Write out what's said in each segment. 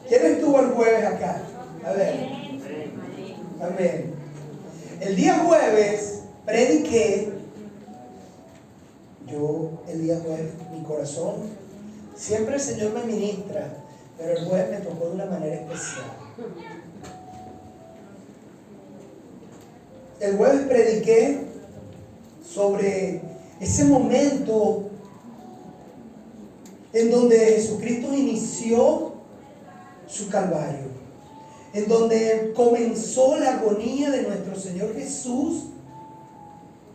¿Quién estuvo el jueves acá? A ver. Amén. El día jueves prediqué. Yo el día jueves, mi corazón, siempre el Señor me ministra, pero el jueves me tocó de una manera especial. El jueves prediqué sobre ese momento en donde Jesucristo inició su calvario, en donde comenzó la agonía de nuestro Señor Jesús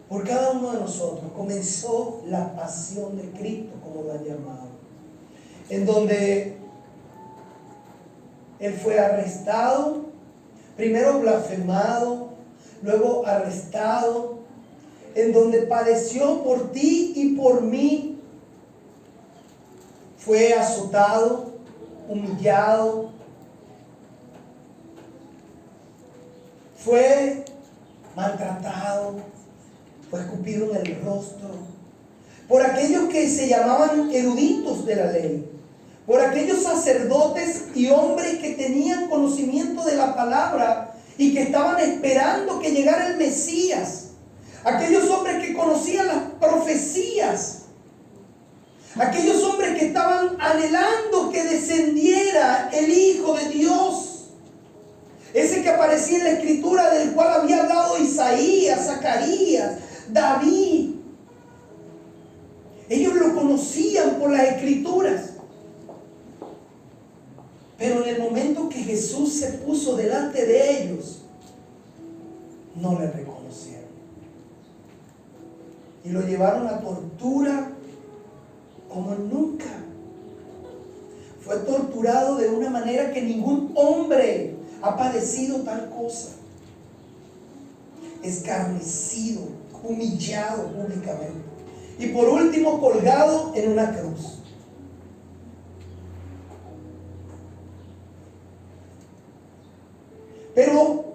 por cada uno de nosotros. Comenzó la pasión de Cristo, como lo han llamado, en donde Él fue arrestado, primero blasfemado, luego arrestado, en donde padeció por ti y por mí. Fue azotado, humillado, fue maltratado, fue escupido en el rostro por aquellos que se llamaban eruditos de la ley, por aquellos sacerdotes y hombres que tenían conocimiento de la palabra y que estaban esperando que llegara el Mesías, aquellos hombres que conocían las profecías, aquellos hombres que estaban anhelando que descendiera el Hijo de Dios, ese que aparecía en la Escritura, del cual había hablado Isaías, Zacarías, David. Ellos lo conocían por las Escrituras, pero en el momento que Jesús se puso delante de ellos, no le reconocieron y lo llevaron a tortura como nunca. Fue torturado de una manera que ningún hombre ha padecido tal cosa. Escarnecido, humillado públicamente y por último colgado en una cruz. Pero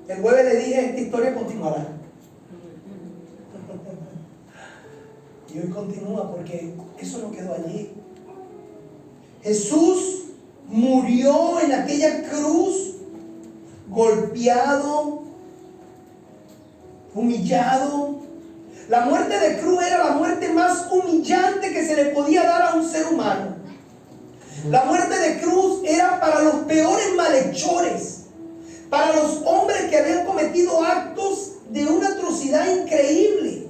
el jueves le dije, esta historia continuará. Y hoy continúa, porque eso no quedó allí. Jesús murió en aquella cruz, golpeado, humillado. La muerte de cruz era la muerte más humillante que se le podía dar a un ser humano. La muerte de cruz era para los peores malhechores, para los hombres que habían cometido actos de una atrocidad increíble.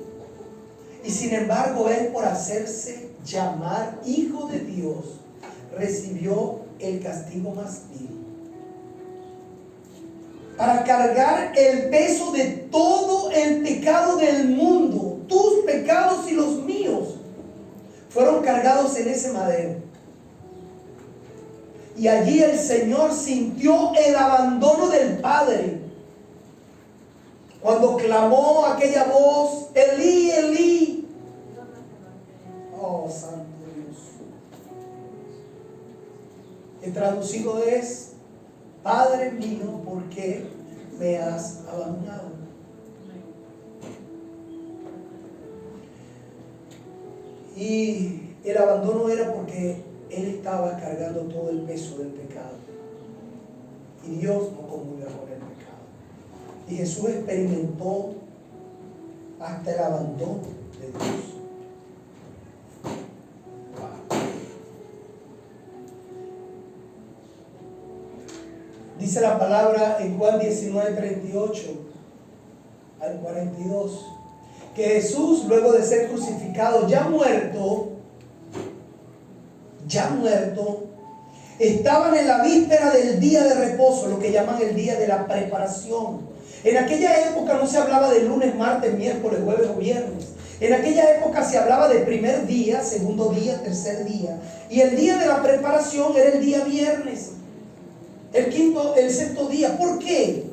Y sin embargo, Él, por hacerse llamar Hijo de Dios, recibió el castigo más vil. Para cargar el peso de todo el pecado del mundo, tus pecados y los míos, fueron cargados en ese madero. Y allí el Señor sintió el abandono del Padre. Cuando clamó aquella voz, Elí, Elí. Oh, santo Dios. El traducido es, Padre mío, ¿por qué me has abandonado? Y el abandono era porque Él estaba cargando todo el peso del pecado. Y Dios no comulga con el pecado. Y Jesús experimentó hasta el abandono de Dios. Dice la palabra en Juan 19:38 al 42, que Jesús, luego de ser crucificado, ya muerto, estaban en la víspera del día de reposo, lo que llaman el día de la preparación. En aquella época no se hablaba de lunes, martes, miércoles, jueves o viernes. En aquella época se hablaba de primer día, segundo día, tercer día. Y el día de la preparación era el día viernes. El sexto día. ¿Por qué?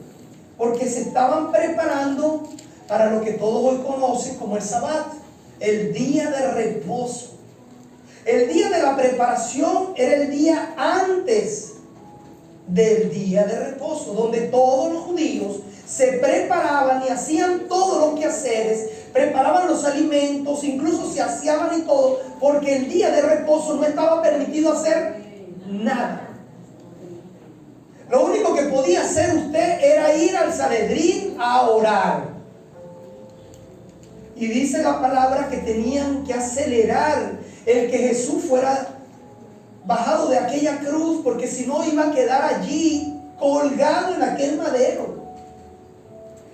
Porque se estaban preparando para lo que todos hoy conocen como el Sabbat, el día de reposo. El día de la preparación era el día antes del día de reposo, donde todos los judíos se preparaban y hacían todos los quehaceres, preparaban los alimentos, incluso se aseaban y todo, porque el día de reposo no estaba permitido hacer nada. Lo único que podía hacer usted era ir al Sanedrín a orar. Y dice la palabra que tenían que acelerar el que Jesús fuera bajado de aquella cruz, porque si no iba a quedar allí colgado en aquel madero.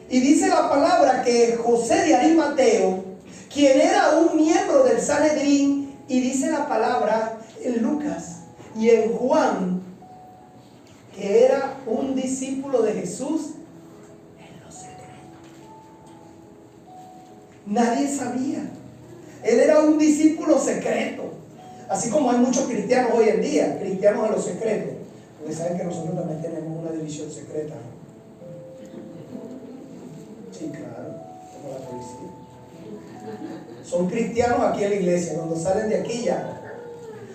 Y dice la palabra que José de Arimateo, quien era un miembro del Sanedrín, y dice la palabra en Lucas y en Juan, que era un discípulo de Jesús en lo secreto. Nadie sabía. Él era un discípulo secreto. Así como hay muchos cristianos hoy en día, cristianos en lo secreto. Porque saben que nosotros también tenemos una división secreta, ¿no? Sí, claro, como la policía. Son cristianos aquí en la iglesia. Cuando salen de aquí ya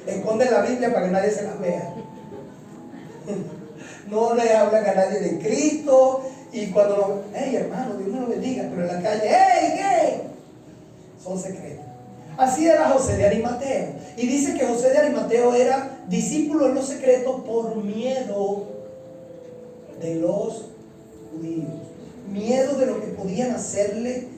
esconden la Biblia para que nadie se las vea. No le hablan a nadie de Cristo. Y cuando hey hermano, Dios me lo bendiga, pero en la calle, hey, ¿qué? Son secretos. Así era José de Arimateo. Y dice que José de Arimateo era discípulo en lo secreto por miedo de los judíos. Miedo de lo que podían hacerle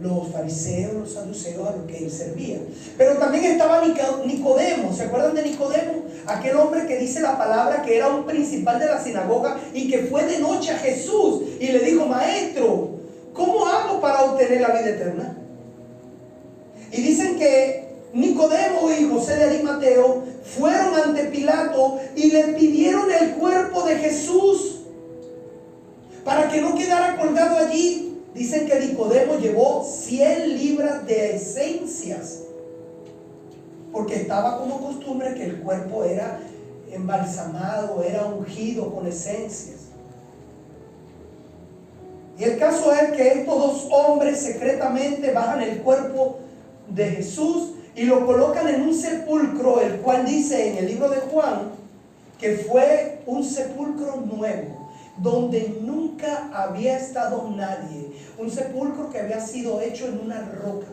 los fariseos, los saduceos a los que él servía. Pero también estaba Nicodemo. ¿Se acuerdan de Nicodemo? Aquel hombre que dice la palabra que era un principal de la sinagoga y que fue de noche a Jesús y le dijo: maestro, ¿cómo hago para obtener la vida eterna? Y dicen que Nicodemo y José de Arimateo fueron ante Pilato y le pidieron el cuerpo de Jesús para que no quedara colgado allí. Dicen que Nicodemo llevó 100 libras de esencias, porque estaba como costumbre que el cuerpo era embalsamado, era ungido con esencias. Y el caso es que estos dos hombres secretamente bajan el cuerpo de Jesús y lo colocan en un sepulcro, el cual dice en el libro de Juan que fue un sepulcro nuevo, donde nunca había estado nadie, un sepulcro que había sido hecho en una roca.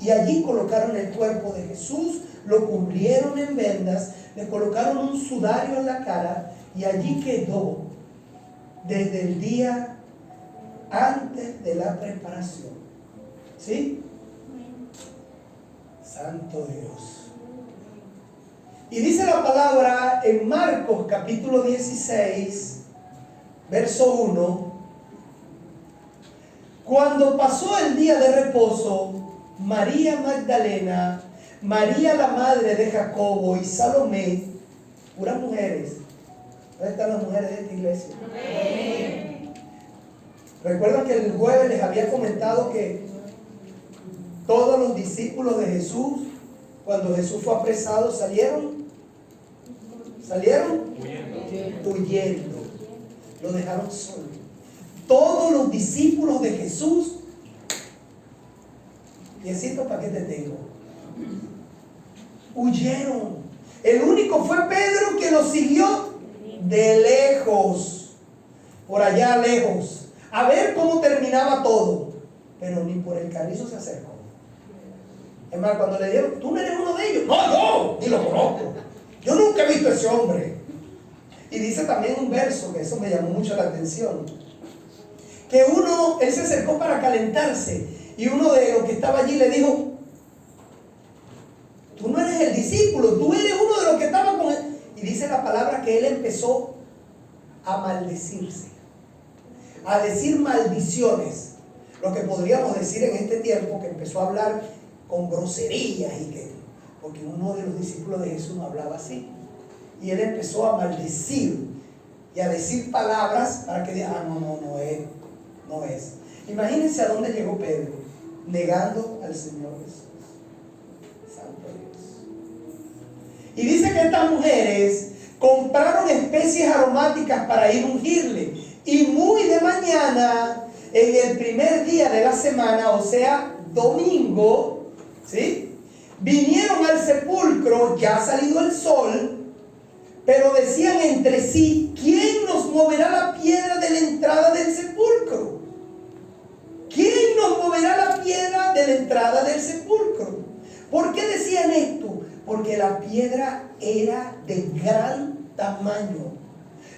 Y allí colocaron el cuerpo de Jesús, lo cubrieron en vendas, le colocaron un sudario en la cara y allí quedó desde el día antes de la preparación. ¿Sí? Santo Dios. Y dice la palabra en Marcos capítulo 16, verso 1: cuando pasó el día de reposo, María Magdalena, María la madre de Jacobo y Salomé, puras mujeres. ¿Dónde están las mujeres de esta iglesia? Amén. Recuerdan que el jueves les había comentado que todos los discípulos de Jesús, cuando Jesús fue apresado, salieron huyendo. Lo dejaron solo. Todos los discípulos de Jesús, piecito, ¿para qué te tengo? Huyeron. El único fue Pedro, que lo siguió de lejos, por allá lejos, a ver cómo terminaba todo, pero ni por el carrizo se acercó. Es más, cuando le dieron: tú no eres uno de ellos. No, yo ni lo conozco, yo nunca he visto a ese hombre. Y dice también un verso, que eso me llamó mucho la atención, que él se acercó para calentarse, y uno de los que estaba allí le dijo: tú no eres el discípulo, tú eres uno de los que estaba con él. Y dice la palabra que él empezó a maldecirse, a decir maldiciones, lo que podríamos decir en este tiempo, que empezó a hablar con groserías, porque uno de los discípulos de Jesús no hablaba así. Y él empezó a maldecir y a decir palabras para que digan: no es. Imagínense a dónde llegó Pedro, negando al Señor Jesús. Santo Dios. Y dice que estas mujeres compraron especies aromáticas para ir a ungirle. Y muy de mañana, en el primer día de la semana, o sea, domingo, ¿sí?, vinieron al sepulcro, ya ha salido el sol, pero decían entre sí: ¿quién nos moverá la piedra de la entrada del sepulcro? ¿Quién nos moverá la piedra de la entrada del sepulcro? ¿Por qué decían esto? Porque la piedra era de gran tamaño.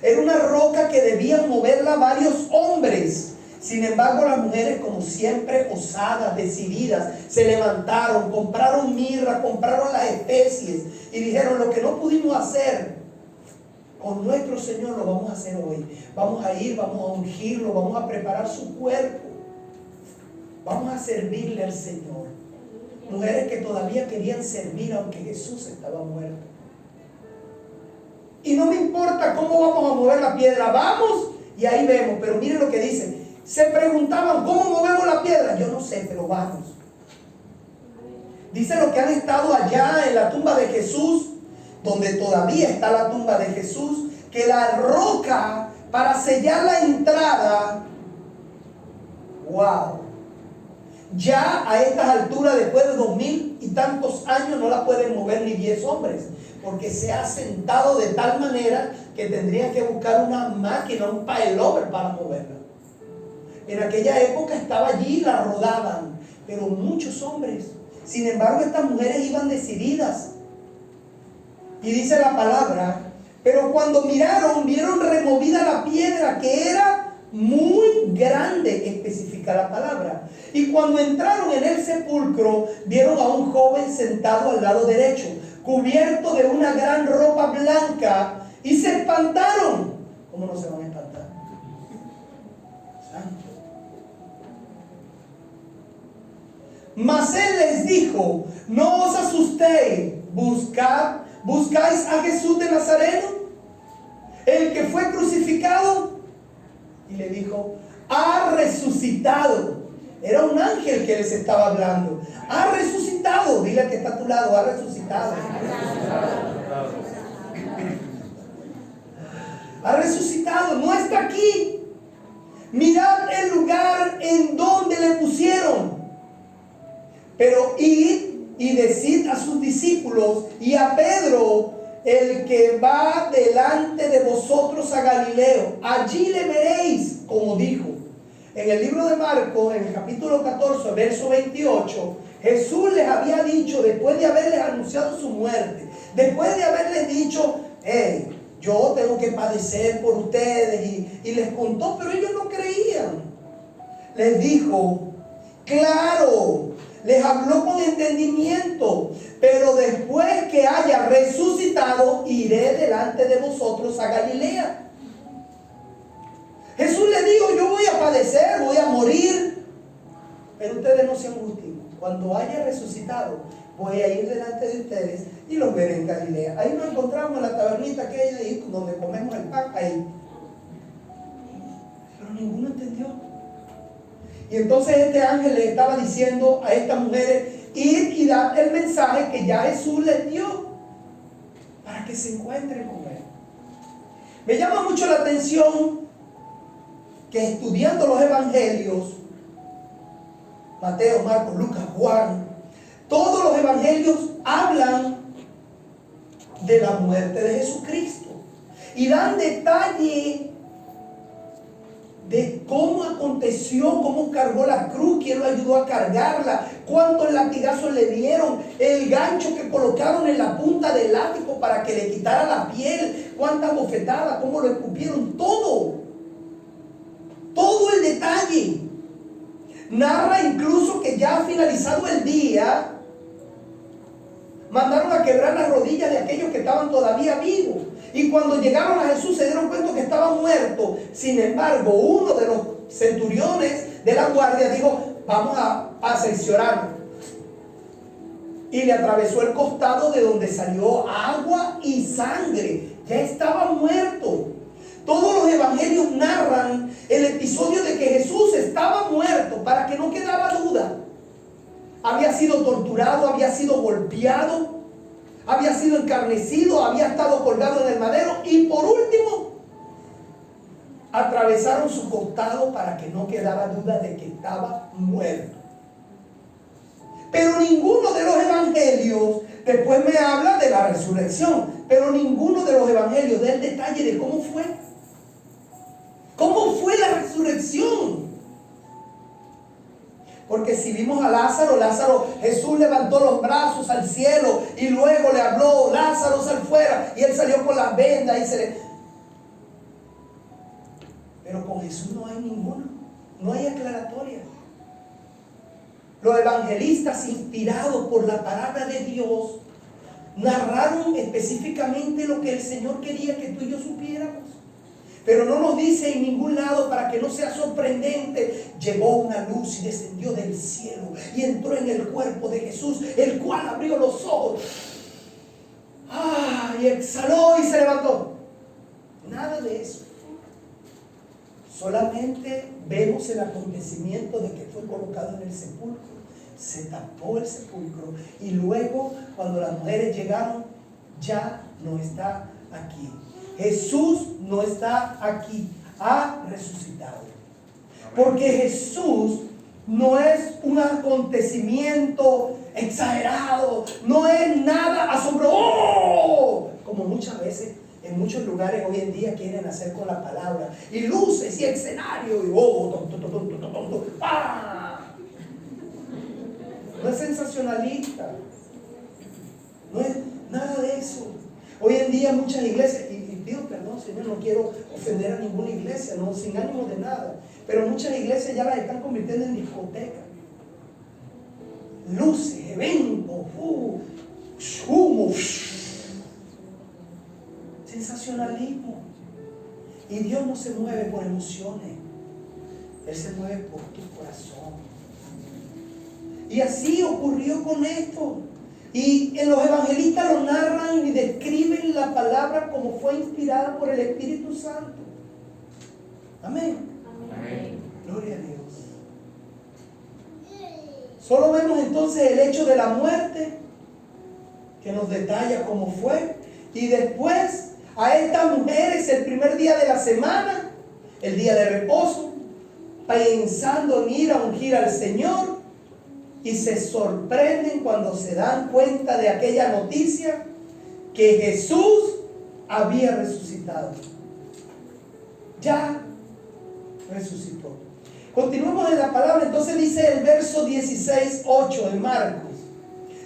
Era una roca que debían moverla varios hombres. Sin embargo, las mujeres, como siempre, osadas, decididas, se levantaron, compraron mirra, compraron las especies y dijeron: lo que no pudimos hacer con nuestro Señor lo vamos a hacer hoy. Vamos a ir, vamos a ungirlo, vamos a preparar su cuerpo, vamos a servirle al Señor. Mujeres que todavía querían servir aunque Jesús estaba muerto. Y no me importa cómo vamos a mover la piedra, vamos y ahí vemos. Pero miren lo que dicen. Se preguntaban: ¿cómo movemos la piedra? Yo no sé, pero vamos. Dicen los que han estado allá en la tumba de Jesús, donde todavía está la tumba de Jesús, que la roca para sellar la entrada, wow, ya a estas alturas, después de 2000 y tantos años, no la pueden mover ni 10 hombres, porque se ha sentado de tal manera que tendrían que buscar una máquina, un pailover para moverla. En aquella época estaba allí, la rodaban, pero muchos hombres. Sin embargo, estas mujeres iban decididas. Y dice la palabra: pero cuando miraron, vieron removida la piedra, que era muy grande, especifica la palabra. Y cuando entraron en el sepulcro, vieron a un joven sentado al lado derecho, cubierto de una gran ropa blanca, y se espantaron. ¿Cómo no se van a espantar? Santo. Mas él les dijo: no os asustéis, ¿buscáis a Jesús de Nazareno, el que fue crucificado? Y le dijo: ha resucitado. Era un ángel que les estaba hablando. Ha resucitado. Dile al que está a tu lado: ha resucitado. Ha resucitado, no está aquí. Mirad el lugar en donde le pusieron. Pero id y decid a sus discípulos y a Pedro, el que va delante de vosotros a Galileo, allí le veréis, como dijo. En el libro de Marcos, en el capítulo 14, verso 28, Jesús les había dicho, después de haberles anunciado su muerte, después de haberles dicho: hey, yo tengo que padecer por ustedes, y les contó, pero ellos no creían. Les dijo, claro, les habló con entendimiento: pero después que haya resucitado, iré delante de vosotros a Galilea. Jesús les dijo: yo voy a padecer, voy a morir, pero ustedes no se angustien. Cuando haya resucitado, voy a ir delante de ustedes y los veré en Galilea. Ahí nos encontramos en la tabernita aquella ahí, donde comemos el pan ahí. Pero ninguno entendió. Y entonces este ángel le estaba diciendo a estas mujeres: ir y dar el mensaje que ya Jesús les dio, para que se encuentren con él. Me llama mucho la atención que estudiando los evangelios, Mateo, Marcos, Lucas, Juan, todos los evangelios hablan de la muerte de Jesucristo y dan detalle de cómo aconteció, cómo cargó la cruz, quién lo ayudó a cargarla, cuántos latigazos le dieron, el gancho que colocaron en la punta del látigo para que le quitara la piel, cuántas bofetadas, cómo lo escupieron, todo el detalle. Narra incluso que ya finalizado el día, mandaron a quebrar las rodillas de aquellos que estaban todavía vivos. Y cuando llegaron a Jesús se dieron cuenta que estaba muerto. Sin embargo, uno de los centuriones de la guardia dijo: vamos a cerciorarnos. Y le atravesó el costado, de donde salió agua y sangre. Ya estaba muerto. Todos los evangelios narran el episodio de que Jesús estaba muerto, para que no quedara duda. Había sido torturado, había sido golpeado, había sido encarnecido, había estado colgado en el madero, y por último atravesaron su costado para que no quedara duda de que estaba muerto. Pero ninguno de los evangelios después me habla de la resurrección, pero ninguno de los evangelios da el detalle de cómo fue. ¿Cómo fue la resurrección? Porque si vimos a Lázaro, Jesús levantó los brazos al cielo y luego le habló: Lázaro, sal fuera. Y él salió con las vendas y se le... Pero con Jesús no hay ninguno, no hay aclaratoria. Los evangelistas, inspirados por la palabra de Dios, narraron específicamente lo que el Señor quería que tú y yo supiéramos. Pero no nos dice en ningún lado, para que no sea sorprendente: llegó una luz y descendió del cielo y entró en el cuerpo de Jesús, el cual abrió los ojos, y exhaló y se levantó. Nada de eso. Solamente vemos el acontecimiento de que fue colocado en el sepulcro, se tapó el sepulcro, y luego, cuando las mujeres llegaron, ya no está aquí. Jesús no está aquí, ha resucitado. Porque Jesús no es un acontecimiento exagerado, no es nada asombroso, como muchas veces en muchos lugares hoy en día quieren hacer con la palabra, y luces y escenario y no es sensacionalista, no es nada de eso. Hoy en día muchas iglesias, y pido perdón, Señor, no quiero ofender a ninguna iglesia, no, sin ánimo de nada, pero muchas iglesias ya las están convirtiendo en discotecas. Luces, eventos, humo, sensacionalismo. Y Dios no se mueve por emociones, Él se mueve por tu corazón. Y así ocurrió con esto. Y los evangelistas lo narran y describen la palabra como fue inspirada por el Espíritu Santo. Amén. Amén. Gloria a Dios. Solo vemos entonces el hecho de la muerte, que nos detalla cómo fue. Y después a estas mujeres, el primer día de la semana, el día de reposo, pensando en ir a ungir al Señor, y se sorprenden cuando se dan cuenta de aquella noticia, que Jesús había resucitado. Ya resucitó. Continuemos en la palabra. Entonces dice el verso 16:8 en Marcos,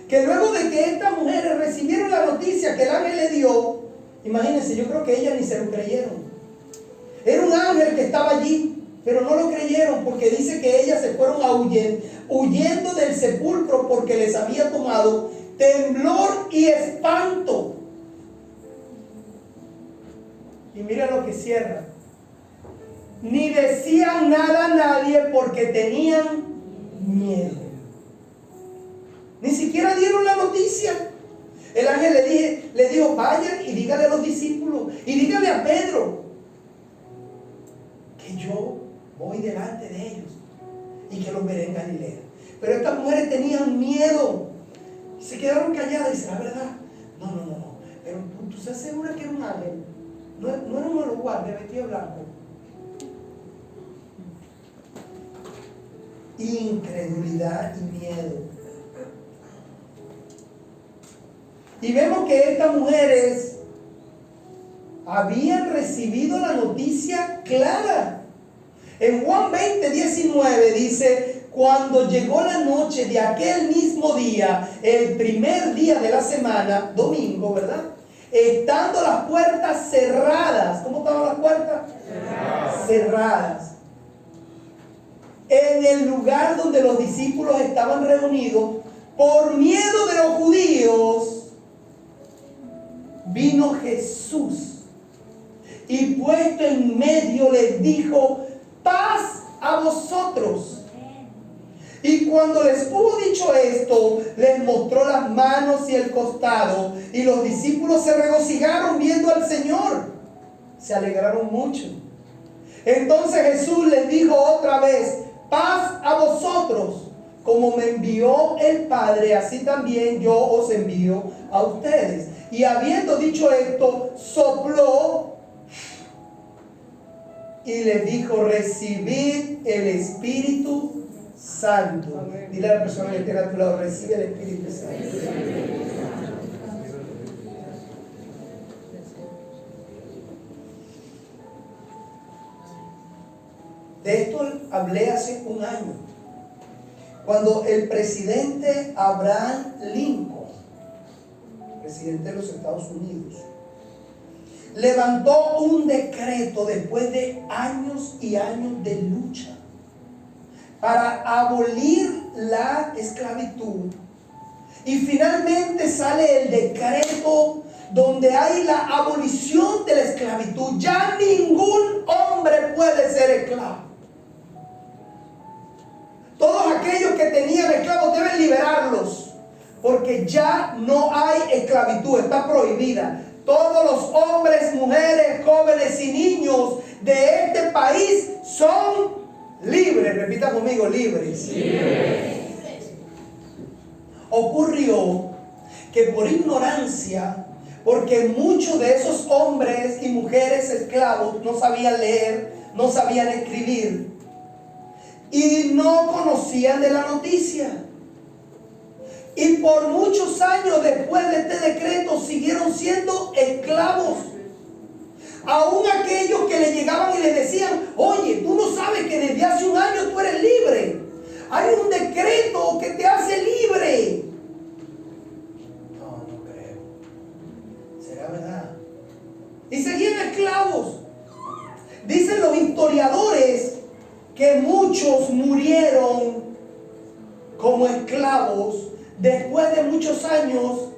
que luego de que estas mujeres recibieron la noticia que el ángel le dio, imagínense, yo creo que ellas ni se lo creyeron. Era un ángel que estaba allí, pero no lo creyeron, porque dice que ellas se fueron huyendo del sepulcro, porque les había tomado temblor y espanto. Y mira lo que cierra: ni decían nada a nadie porque tenían miedo. Ni siquiera dieron la noticia. El ángel le dijo: vayan y dígale a los discípulos, y dígale a Pedro, que yo voy delante de ellos y que los veré en Galilea. Pero estas mujeres tenían miedo, se quedaron calladas y dicen: la verdad, no, pero tú estás segura que era un ángel, no era uno de los guardias vestido de blanco. Incredulidad y miedo. Y vemos que estas mujeres habían recibido la noticia clara. En Juan 20:19 dice: cuando llegó la noche de aquel mismo día, el primer día de la semana, domingo, ¿verdad? Estando las puertas cerradas. ¿Cómo estaban las puertas? Cerradas. En el lugar donde los discípulos estaban reunidos, por miedo de los judíos, vino Jesús y puesto en medio les dijo: paz a vosotros. Y cuando les hubo dicho esto, les mostró las manos y el costado, y los discípulos se regocijaron viendo al Señor, se alegraron mucho. Entonces Jesús les dijo otra vez: paz a vosotros. Como me envió el Padre, así también yo os envío a ustedes. Y habiendo dicho esto, sopló y les dijo: recibid el Espíritu Santo. Amén. Dile a la persona que tiene a tu lado: recibe el Espíritu Santo. De esto hablé hace un año, Cuando el presidente Abraham Lincoln, presidente de los Estados Unidos, levantó un decreto después de años y años de lucha para abolir la esclavitud, y finalmente sale el decreto donde hay la abolición de la esclavitud. Ya ningún hombre puede ser esclavo. Todos aquellos que tenían esclavos deben liberarlos, porque ya no hay esclavitud, está prohibida. Todos los hombres, mujeres, jóvenes y niños de este país son libres. Repita conmigo, libres. Libres. Ocurrió que por ignorancia, porque muchos de esos hombres y mujeres esclavos no sabían leer, no sabían escribir y no conocían de la noticia. Y por muchos años después de este decreto siguieron siendo esclavos. Aún aquellos que le llegaban y le decían: oye, tú no sabes que desde hace un año tú eres libre. Hay un decreto que te hace libre. No creo. ¿Será verdad? Y seguían esclavos. Dicen los historiadores que muchos murieron como esclavos después de muchos años,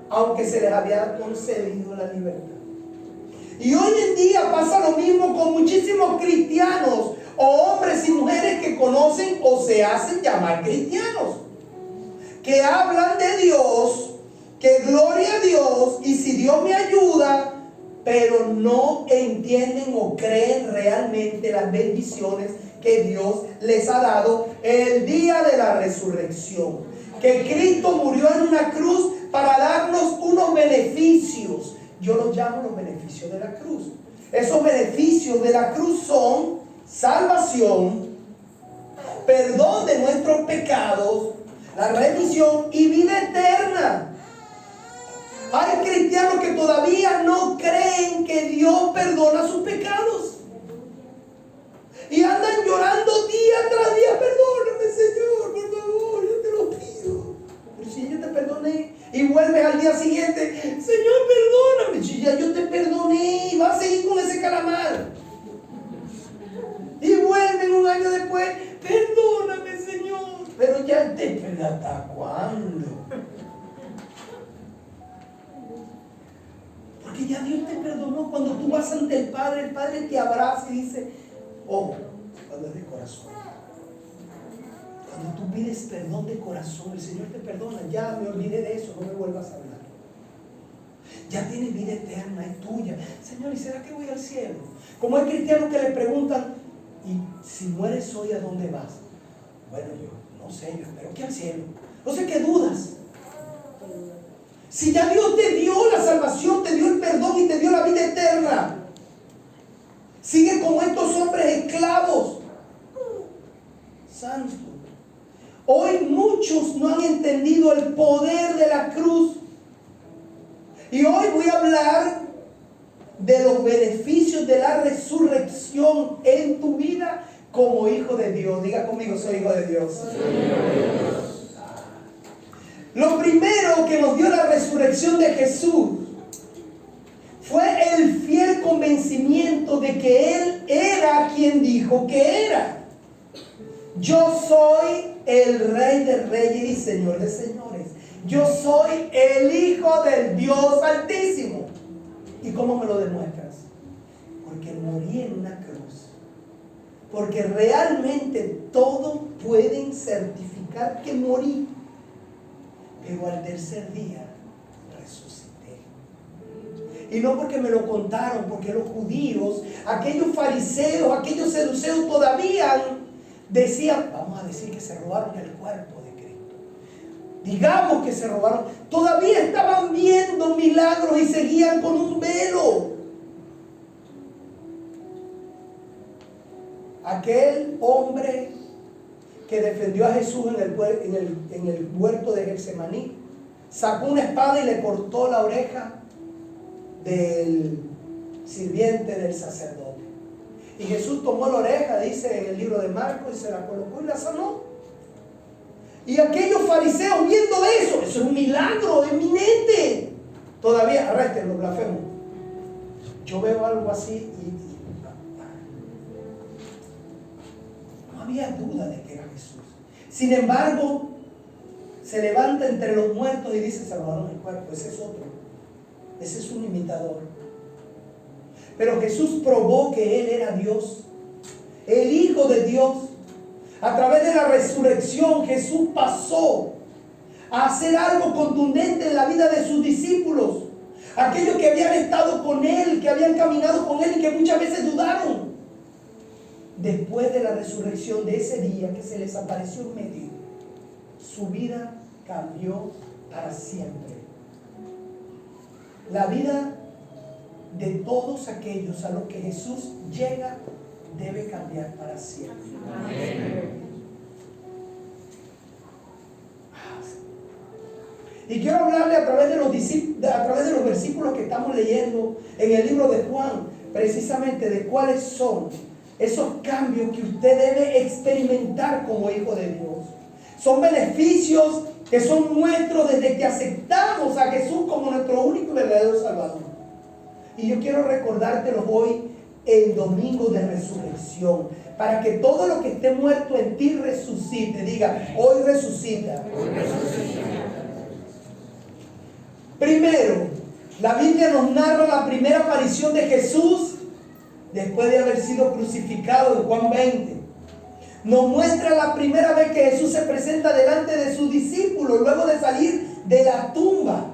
aunque se les había concedido la libertad. Y hoy en día pasa lo mismo con muchísimos cristianos o hombres y mujeres que conocen o se hacen llamar cristianos, que hablan de Dios, que gloria a Dios y si Dios me ayuda, pero no entienden o creen realmente las bendiciones que Dios les ha dado el día de la resurrección. Que Cristo murió en una cruz para darnos unos beneficios. Yo los llamo los beneficios de la cruz. Esos beneficios de la cruz son salvación, perdón de nuestros pecados, la remisión y vida eterna. Hay cristianos que todavía no creen que Dios perdona sus pecados. Y andan llorando día tras día: perdóname, Señor, por favor, yo te lo pido. Pero si yo te perdoné, y vuelves al día siguiente: Señor, perdóname. Si ya yo te perdoné, y vas a seguir con ese calamar. Y vuelven un año después: perdóname, Señor. Pero ya te perdí. ¿Hasta cuándo? Porque ya Dios te perdonó. Cuando tú vas ante el Padre te abraza y dice: oh, cuando es de corazón. Cuando tú pides perdón de corazón, el Señor te perdona. Ya me olvidé de eso, no me vuelvas a hablar. Ya tienes vida eterna, es tuya. Señor, ¿y será que voy al cielo? Como hay cristianos que le preguntan: ¿y si mueres hoy, a dónde vas? Bueno, yo no sé, yo espero que al cielo. No sé qué dudas. Si ya Dios te dio la salvación, te dio el perdón y te dio la vida eterna, sigue como estos hombres esclavos. Santo. Hoy muchos no han entendido el poder de la cruz. Y hoy voy a hablar de los beneficios de la resurrección en tu vida como hijo de Dios. Diga conmigo: soy hijo de Dios. Lo primero que nos dio la resurrección de Jesús fue el fiel convencimiento de que Él era quien dijo que era. Yo soy el Rey de Reyes y Señor de Señores. Yo soy el Hijo del Dios Altísimo. ¿Y cómo me lo demuestras? Porque morí en una cruz. Porque realmente todos pueden certificar que morí. Pero al tercer día resucité. Y no porque me lo contaron, porque los judíos, aquellos fariseos, aquellos saduceos todavía decían: vamos a decir que se robaron el cuerpo de Cristo. Digamos que se robaron. Todavía estaban viendo milagros y seguían con un velo. Aquel hombre que defendió a Jesús en el huerto de Getsemaní, sacó una espada y le cortó la oreja del sirviente del sacerdote. Y Jesús tomó la oreja, dice en el libro de Marcos, y se la colocó y la sanó. Y aquellos fariseos viendo eso es un milagro eminente. Todavía, arresten los blasfemos. Yo veo algo así y no había duda de que era Jesús. Sin embargo, se levanta entre los muertos y dice: se robaron el cuerpo. Ese es otro. Ese es un imitador. Pero Jesús probó que Él era Dios, el Hijo de Dios. A través de la resurrección, Jesús pasó a hacer algo contundente en la vida de sus discípulos. Aquellos que habían estado con Él, que habían caminado con Él y que muchas veces dudaron. Después de la resurrección, de ese día que se les apareció en medio, su vida cambió para siempre. La vida de todos aquellos a los que Jesús llega debe cambiar para siempre. Amén. Y quiero hablarle a través de los versículos que estamos leyendo en el libro de Juan, precisamente de cuáles son esos cambios que usted debe experimentar como hijo de Dios. Son beneficios que son nuestros desde que aceptamos a Jesús como nuestro único y verdadero Salvador. Y yo quiero recordártelos hoy, el domingo de resurrección, para que todo lo que esté muerto en ti resucite. Diga: hoy resucita. Hoy resucita. Primero, la Biblia nos narra la primera aparición de Jesús después de haber sido crucificado en Juan 20. Nos muestra la primera vez que Jesús se presenta delante de sus discípulos luego de salir de la tumba.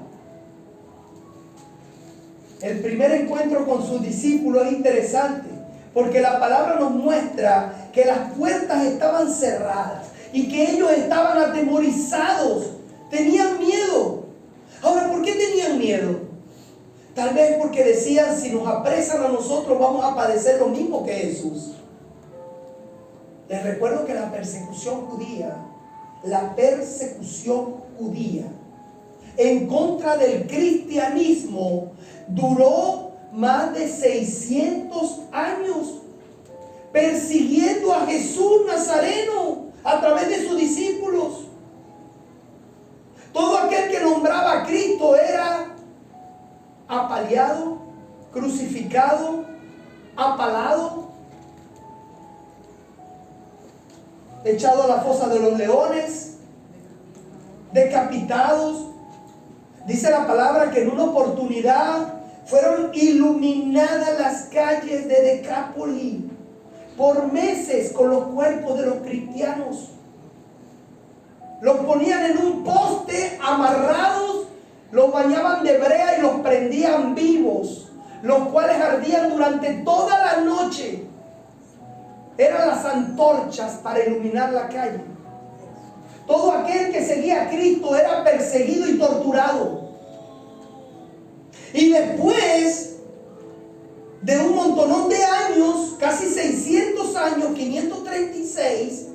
El primer encuentro con sus discípulos es interesante, porque la palabra nos muestra que las puertas estaban cerradas y que ellos estaban atemorizados, tenían miedo. Ahora, ¿por qué tenían miedo? Tal vez porque decían: si nos apresan a nosotros vamos a padecer lo mismo que Jesús. Les recuerdo que la persecución judía en contra del cristianismo duró más de 600 años, persiguiendo a Jesús Nazareno a través de sus discípulos. Todo aquel que nombraba a Cristo era apaleado, crucificado, apalado, echado a la fosa de los leones, decapitados. Dice la palabra que en una oportunidad fueron iluminadas las calles de Decápolis por meses con los cuerpos de los cristianos. Los ponían en un poste amarrados, los bañaban de brea y los prendían vivos, los cuales ardían durante toda la noche. Eran las antorchas para iluminar la calle. Todo aquel que seguía a Cristo era perseguido y torturado. Y después de un montonón de años, casi 600 años, 536,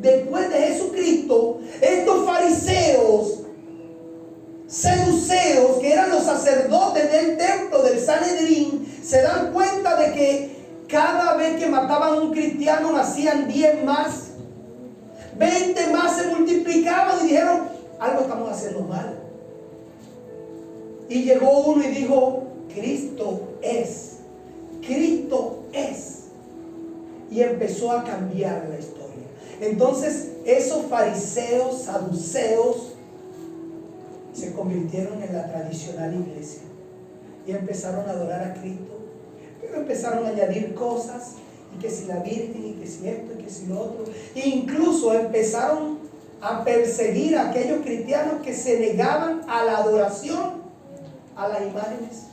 después de Jesucristo, estos fariseos, saduceos, que eran los sacerdotes del templo del Sanedrín, se dan cuenta de que cada vez que mataban a un cristiano nacían 10 más, 20 más, se multiplicaban y dijeron: algo estamos haciendo mal. Y llegó uno y dijo: Cristo es. Y empezó a cambiar la historia. Entonces esos fariseos, saduceos, se convirtieron en la tradicional iglesia y empezaron a adorar a Cristo, pero empezaron a añadir cosas, y que si la Virgen, y que si esto, y que si lo otro. E incluso empezaron a perseguir a aquellos cristianos que se negaban a la adoración a las imágenes.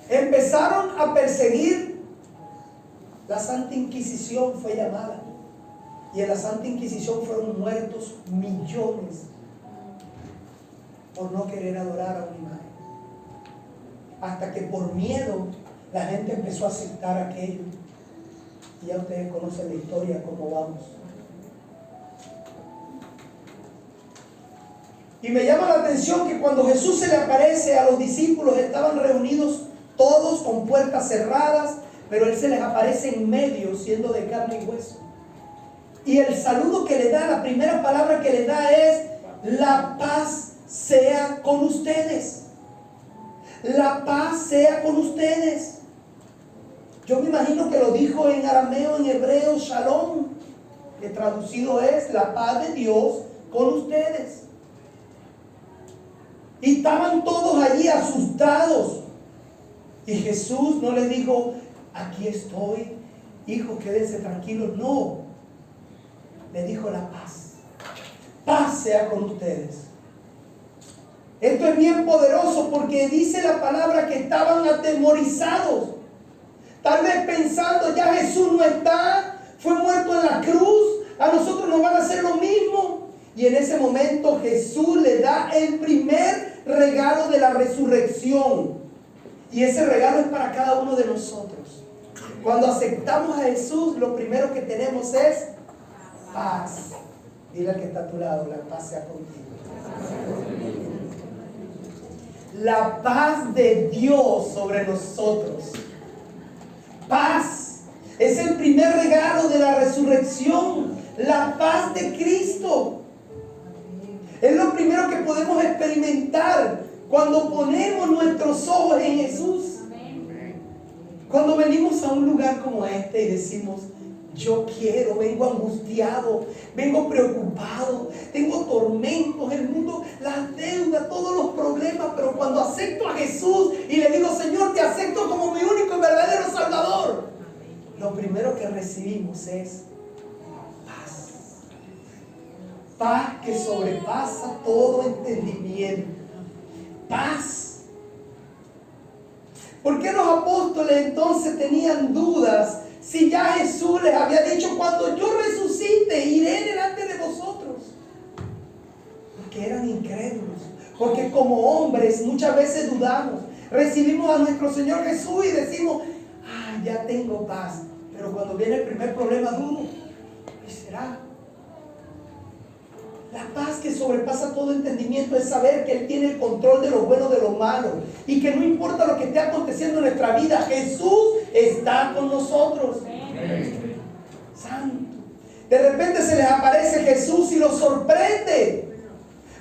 Empezaron a perseguir. La Santa Inquisición fue llamada, y en la Santa Inquisición fueron muertos millones por no querer adorar a una imagen, hasta que por miedo la gente empezó a aceptar aquello. Y ya ustedes conocen la historia, cómo vamos. Y me llama la atención que cuando Jesús se le aparece a los discípulos, estaban reunidos todos con puertas cerradas, pero Él se les aparece en medio, siendo de carne y hueso. Y el saludo que le da, la primera palabra que le da es: la paz sea con ustedes. La paz sea con ustedes. Yo me imagino que lo dijo en arameo, en hebreo, shalom, que traducido es: la paz de Dios con ustedes. Y estaban todos allí asustados. Y Jesús no les dijo: aquí estoy, hijo, quédense tranquilos. No, le dijo: la paz. Paz sea con ustedes. Esto es bien poderoso porque dice la palabra que estaban atemorizados. Tal vez pensando: ya Jesús no está, fue muerto en la cruz, a nosotros nos van a hacer lo mismo. Y en ese momento Jesús le da el primer regalo de la resurrección. Y ese regalo es para cada uno de nosotros. Cuando aceptamos a Jesús, lo primero que tenemos es paz. Dile al que está a tu lado: la paz sea contigo. La paz de Dios sobre nosotros. Paz. Es el primer regalo de la resurrección. La paz de Cristo. Es lo primero que podemos experimentar cuando ponemos nuestros ojos en Jesús. Cuando venimos a un lugar como este y decimos: yo quiero, vengo angustiado, vengo preocupado, tengo tormentos, el mundo, las deudas, todos los problemas, pero cuando acepto a Jesús y le digo: Señor, te acepto como mi único y verdadero Salvador, lo primero que recibimos es paz. Paz que sobrepasa todo entendimiento. Paz. ¿Por qué los apóstoles entonces tenían dudas si ya Jesús les había dicho: cuando yo resucite, iré delante de vosotros? Porque eran incrédulos. Porque como hombres muchas veces dudamos. Recibimos a nuestro Señor Jesús y decimos: ya tengo paz. Pero cuando viene el primer problema, dudo: ¿qué será? La paz que sobrepasa todo entendimiento es saber que Él tiene el control de lo bueno, de lo malo, y que no importa lo que esté aconteciendo en nuestra vida, Jesús está con nosotros. Santo. De repente se les aparece Jesús y los sorprende,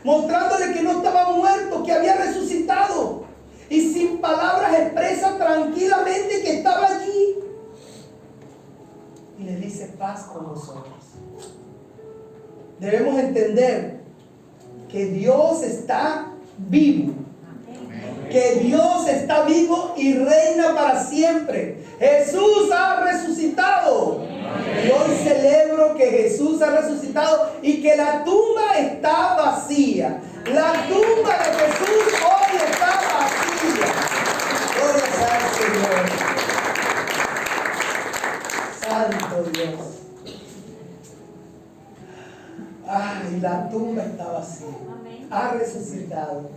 mostrándole que no estaba muerto, que había resucitado, y sin palabras expresa tranquilamente que estaba allí y les dice: paz con nosotros. Debemos entender que Dios está vivo. Que Dios está vivo y reina para siempre. Jesús ha resucitado. Y hoy celebro que Jesús ha resucitado y que la tumba está vacía. La tumba de Jesús hoy está vacía. Gloria al Señor. Santo Dios. Ay, la tumba está vacía. Ha resucitado.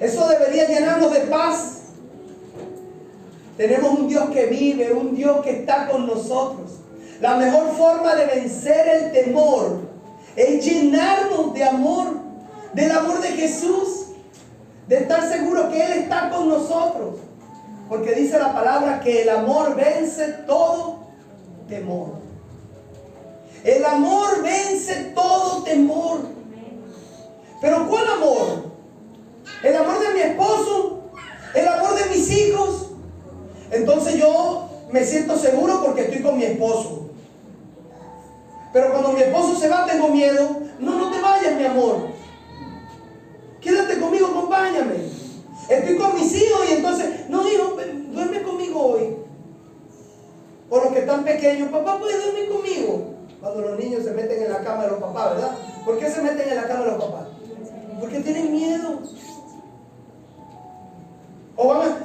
Eso debería llenarnos de paz. Tenemos un Dios que vive, un Dios que está con nosotros. La mejor forma de vencer el temor es llenarnos de amor, del amor de Jesús, de estar seguro que Él está con nosotros. Porque dice la palabra que el amor vence todo temor. El amor vence todo temor. ¿Pero cuál amor? ¿El amor de mi esposo? ¿El amor de mis hijos? Entonces yo me siento seguro porque estoy con mi esposo. Pero cuando mi esposo se va, tengo miedo. No te vayas, mi amor. Quédate conmigo, acompáñame. Estoy con mis hijos y entonces: no, hijo, duerme conmigo hoy. O los que están pequeños: papá, ¿puedes dormir conmigo? Cuando los niños se meten en la cama de los papás, ¿verdad? ¿Por qué se meten en la cama de los papás? Porque tienen miedo. O van a: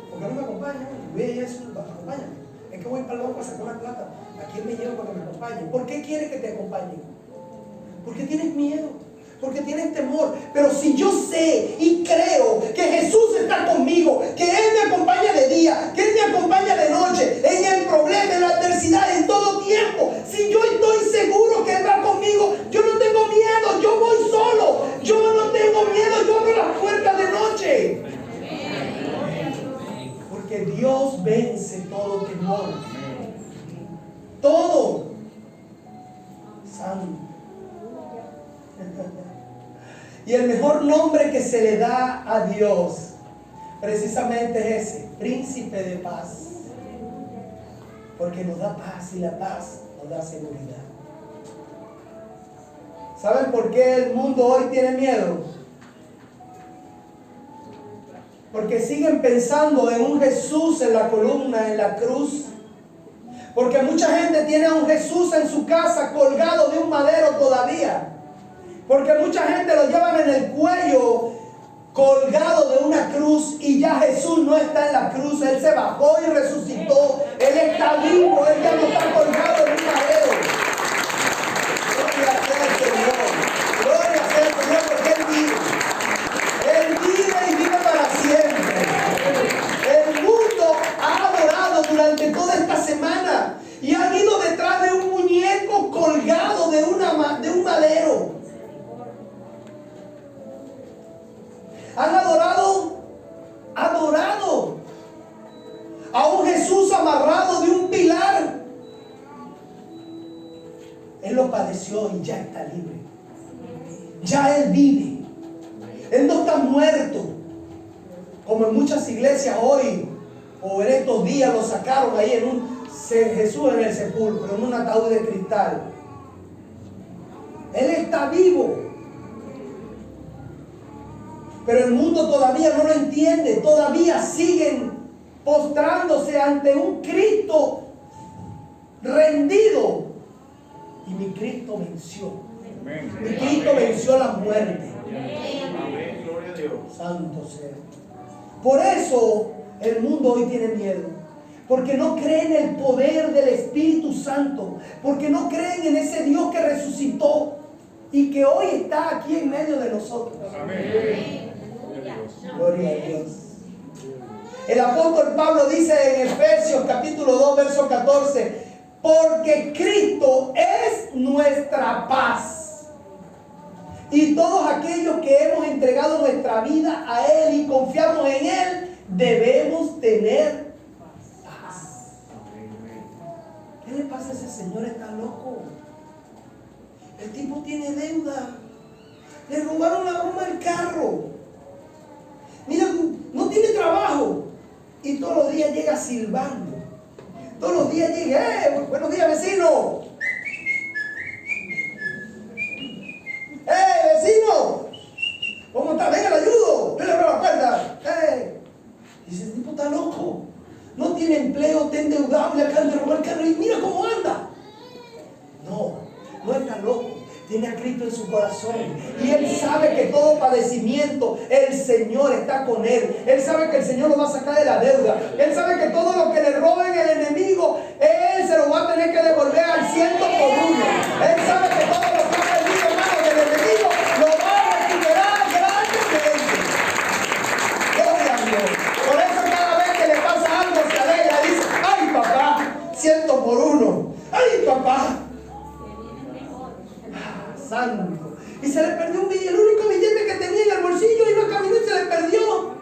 ¿por qué no me acompañan? Voy a ir a eso, acompáñame. Es que voy para el banco a sacar la plata. ¿A quién me llevo para que me acompañe? ¿Por qué quieres que te acompañe? Porque tienes miedo, porque tienes temor. Pero si yo sé y creo que Jesús está conmigo, que Él me acompaña de día, que Él me acompaña de noche, en el problema, en la adversidad, en todo tiempo, si yo estoy seguro que Él va conmigo, yo no tengo miedo, yo voy solo, yo no tengo miedo, yo abro las puertas de noche. Porque Dios vence todo temor. Todo. Santo Y el mejor nombre que se le da a Dios precisamente es ese, príncipe de paz. Porque nos da paz y la paz nos da seguridad. ¿Saben por qué el mundo hoy tiene miedo? Porque siguen pensando en un Jesús en la columna, en la cruz. Porque mucha gente tiene a un Jesús en su casa colgado de un madero todavía. Porque mucha gente lo llevan en el cuello colgado de una cruz y ya Jesús no está en la cruz. Él se bajó y resucitó. Él está vivo, Él ya no está colgado en un madero. Gloria sea al Señor. Gloria sea al Señor porque Él vive. Él vive y vive para siempre. El mundo ha adorado durante toda esta semana y han ido detrás de un muñeco colgado de un madero. Han adorado a un Jesús amarrado de un pilar. Él lo padeció y ya está libre. Ya Él vive. Él no está muerto. Como en muchas iglesias hoy, o en estos días lo sacaron ahí Jesús en el sepulcro, en un ataúd de cristal. Él está vivo. Pero el mundo todavía no lo entiende. Todavía siguen postrándose ante un Cristo rendido. Y mi Cristo venció. Mi Cristo venció la muerte. Gloria a Dios. Santo sea. Por eso el mundo hoy tiene miedo. Porque no creen en el poder del Espíritu Santo. Porque no creen en ese Dios que resucitó y que hoy está aquí en medio de nosotros. Amén. Gloria a Dios. El apóstol Pablo dice en Efesios capítulo 2 verso 14: porque Cristo es nuestra paz. Y todos aquellos que hemos entregado nuestra vida a Él y confiamos en Él, debemos tener paz. ¿Qué le pasa a ese señor? Está loco. El tipo tiene deuda. Le robaron la goma del carro. Mira, no tiene trabajo. Y todos los días llega silbando. Todos los días llega, buenos días vecino. Vecino, ¿cómo está? Venga, le ayudo. Yo le abro la puerta. Dice, el tipo está loco. No tiene empleo, está endeudado, le acaban de robar el carro y mira cómo anda. No está loco. Tiene a Cristo en su corazón y él sabe que todo padecimiento el Señor está con él. Él sabe que el Señor lo va a sacar de la deuda. Él sabe que todo lo que le roben el enemigo, él se lo va a tener que devolver al 100 por 1. Él sabe que todo lo que ha perdido en manos del enemigo lo va a recuperar grandemente. Gloria a Dios. Por eso cada vez que le pasa algo se alegra y dice: ay papá, 100 por 1. Ay papá, santo. Y se le perdió un billete, el único billete que tenía en el bolsillo, iba caminando y se le perdió.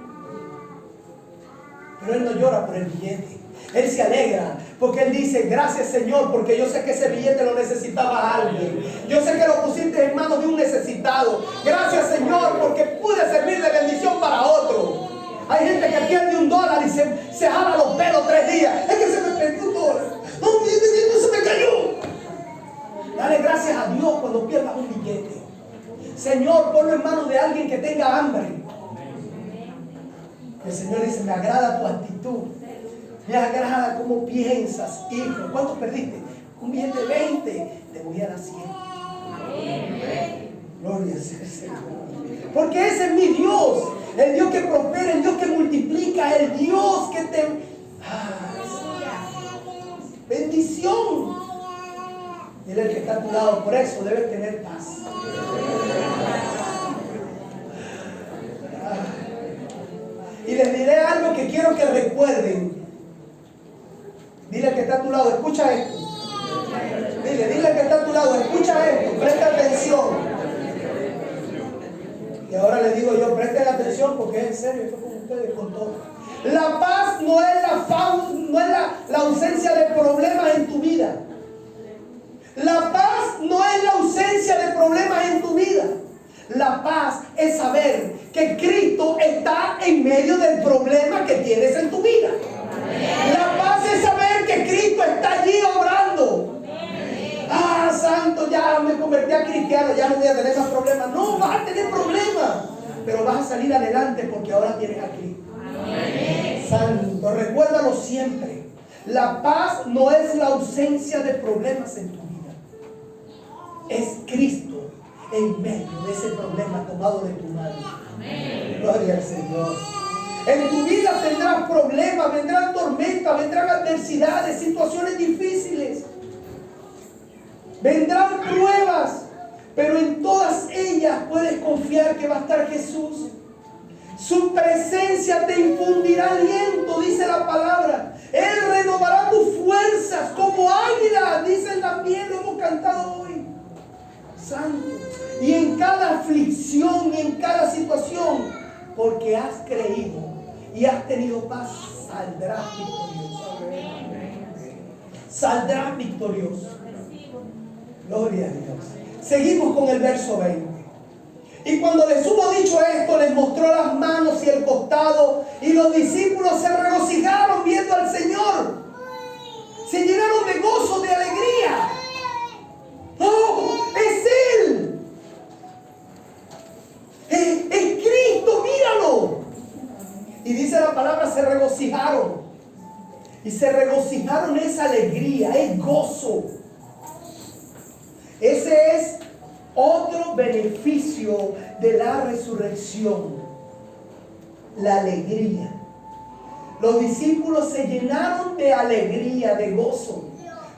Pero él no llora por el billete. Él se alegra porque él dice: gracias Señor, porque yo sé que ese billete lo necesitaba alguien. Yo sé que lo pusiste en manos de un necesitado. Gracias Señor, porque pude servir de bendición para otro. Hay gente que pierde $1 y se jala los pelos 3 días. Es que se me perdió $1. No, mi billete se me cayó. Dale gracias a Dios cuando pierdas un billete. Señor, ponlo en manos de alguien que tenga hambre. El Señor dice: me agrada tu actitud. Me agrada cómo piensas, hijo. ¿Cuánto perdiste? Un billete de 20. Te voy a dar 100. Gloria sea al Señor. Porque ese es mi Dios. El Dios que prospera, el Dios que multiplica, el Dios que te... bendición. Él es el que está a tu lado, por eso debes tener paz. Y les diré algo que quiero que recuerden. Dile al que está a tu lado, escucha esto. Dile al que está a tu lado, escucha esto, presta atención. Y ahora les digo yo, presten atención porque es en serio, esto con ustedes, con todo. La paz no es la ausencia de problemas en tu vida. La paz no es la ausencia de problemas en tu vida. La paz es saber que Cristo está en medio del problema que tienes en tu vida. La paz es saber que Cristo está allí obrando. Ah, santo, ya me convertí a cristiano, ya no voy a tener esos problemas. No, vas a tener problemas, pero vas a salir adelante porque ahora tienes a Cristo. Santo, recuérdalo siempre. La paz no es la ausencia de problemas en tu vida. Es Cristo en medio de ese problema tomado de tu mano. Gloria al Señor. En tu vida tendrás problemas, vendrán tormentas, vendrán adversidades, situaciones difíciles. Vendrán pruebas, pero en todas ellas puedes confiar que va a estar Jesús. Su presencia te infundirá aliento, dice la palabra. Él renovará tus fuerzas como águila, dicen también, lo hemos cantado hoy. Santo. Y en cada aflicción y en cada situación, porque has creído y has tenido paz, saldrás victorioso. Saldrás victorioso. Gloria a Dios. Seguimos con el verso 20. Y cuando les hubo dicho esto, les mostró las manos y el costado, y los discípulos se regocijaron viendo al Señor. Se llenaron de gozo, de alegría. ¡Oh, es Él! ¡Es Cristo, míralo! Y dice la palabra, se regocijaron. Y se regocijaron, es alegría, es gozo. Ese es otro beneficio de la resurrección, la alegría. Los discípulos se llenaron de alegría, de gozo.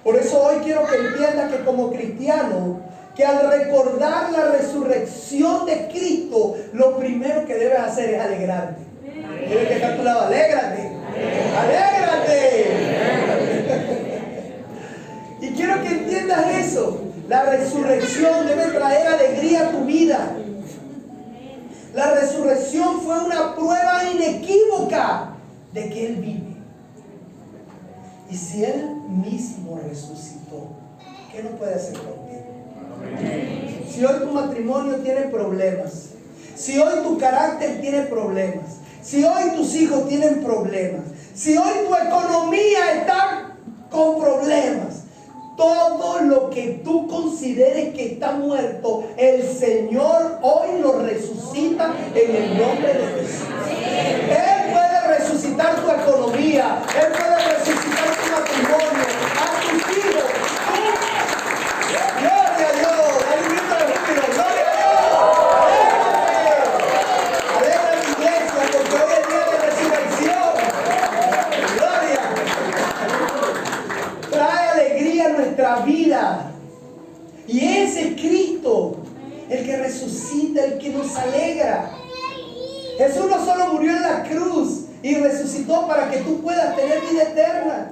Por eso hoy quiero que entiendas que como cristiano, que al recordar la resurrección de Cristo, lo primero que debes hacer es alegrarte. Debes estar a tu lado, alégrate, alégrate. Y quiero que entiendas eso. La resurrección debe traer alegría a tu vida. La resurrección fue una prueba inequívoca de que Él vive. Y si Él mismo resucitó, ¿qué no puede hacer contigo? Si hoy tu matrimonio tiene problemas, si hoy tu carácter tiene problemas, si hoy tus hijos tienen problemas, si hoy tu economía está con problemas, todo lo que tú consideres que está muerto, el Señor hoy lo resucita en el nombre de Jesús. Él puede resucitar tu economía, Él puede resucitar tu matrimonio, a tus hijos. Gloria a Dios, dale un grito de júbilo, gloria a Dios. Alegra la iglesia porque hoy es día de resurrección. Gloria. Trae alegría a nuestra vida. Y ese es Cristo, el que resucita, el que nos alegra. Jesús no solo murió en la cruz y resucitó para que tú puedas tener vida eterna.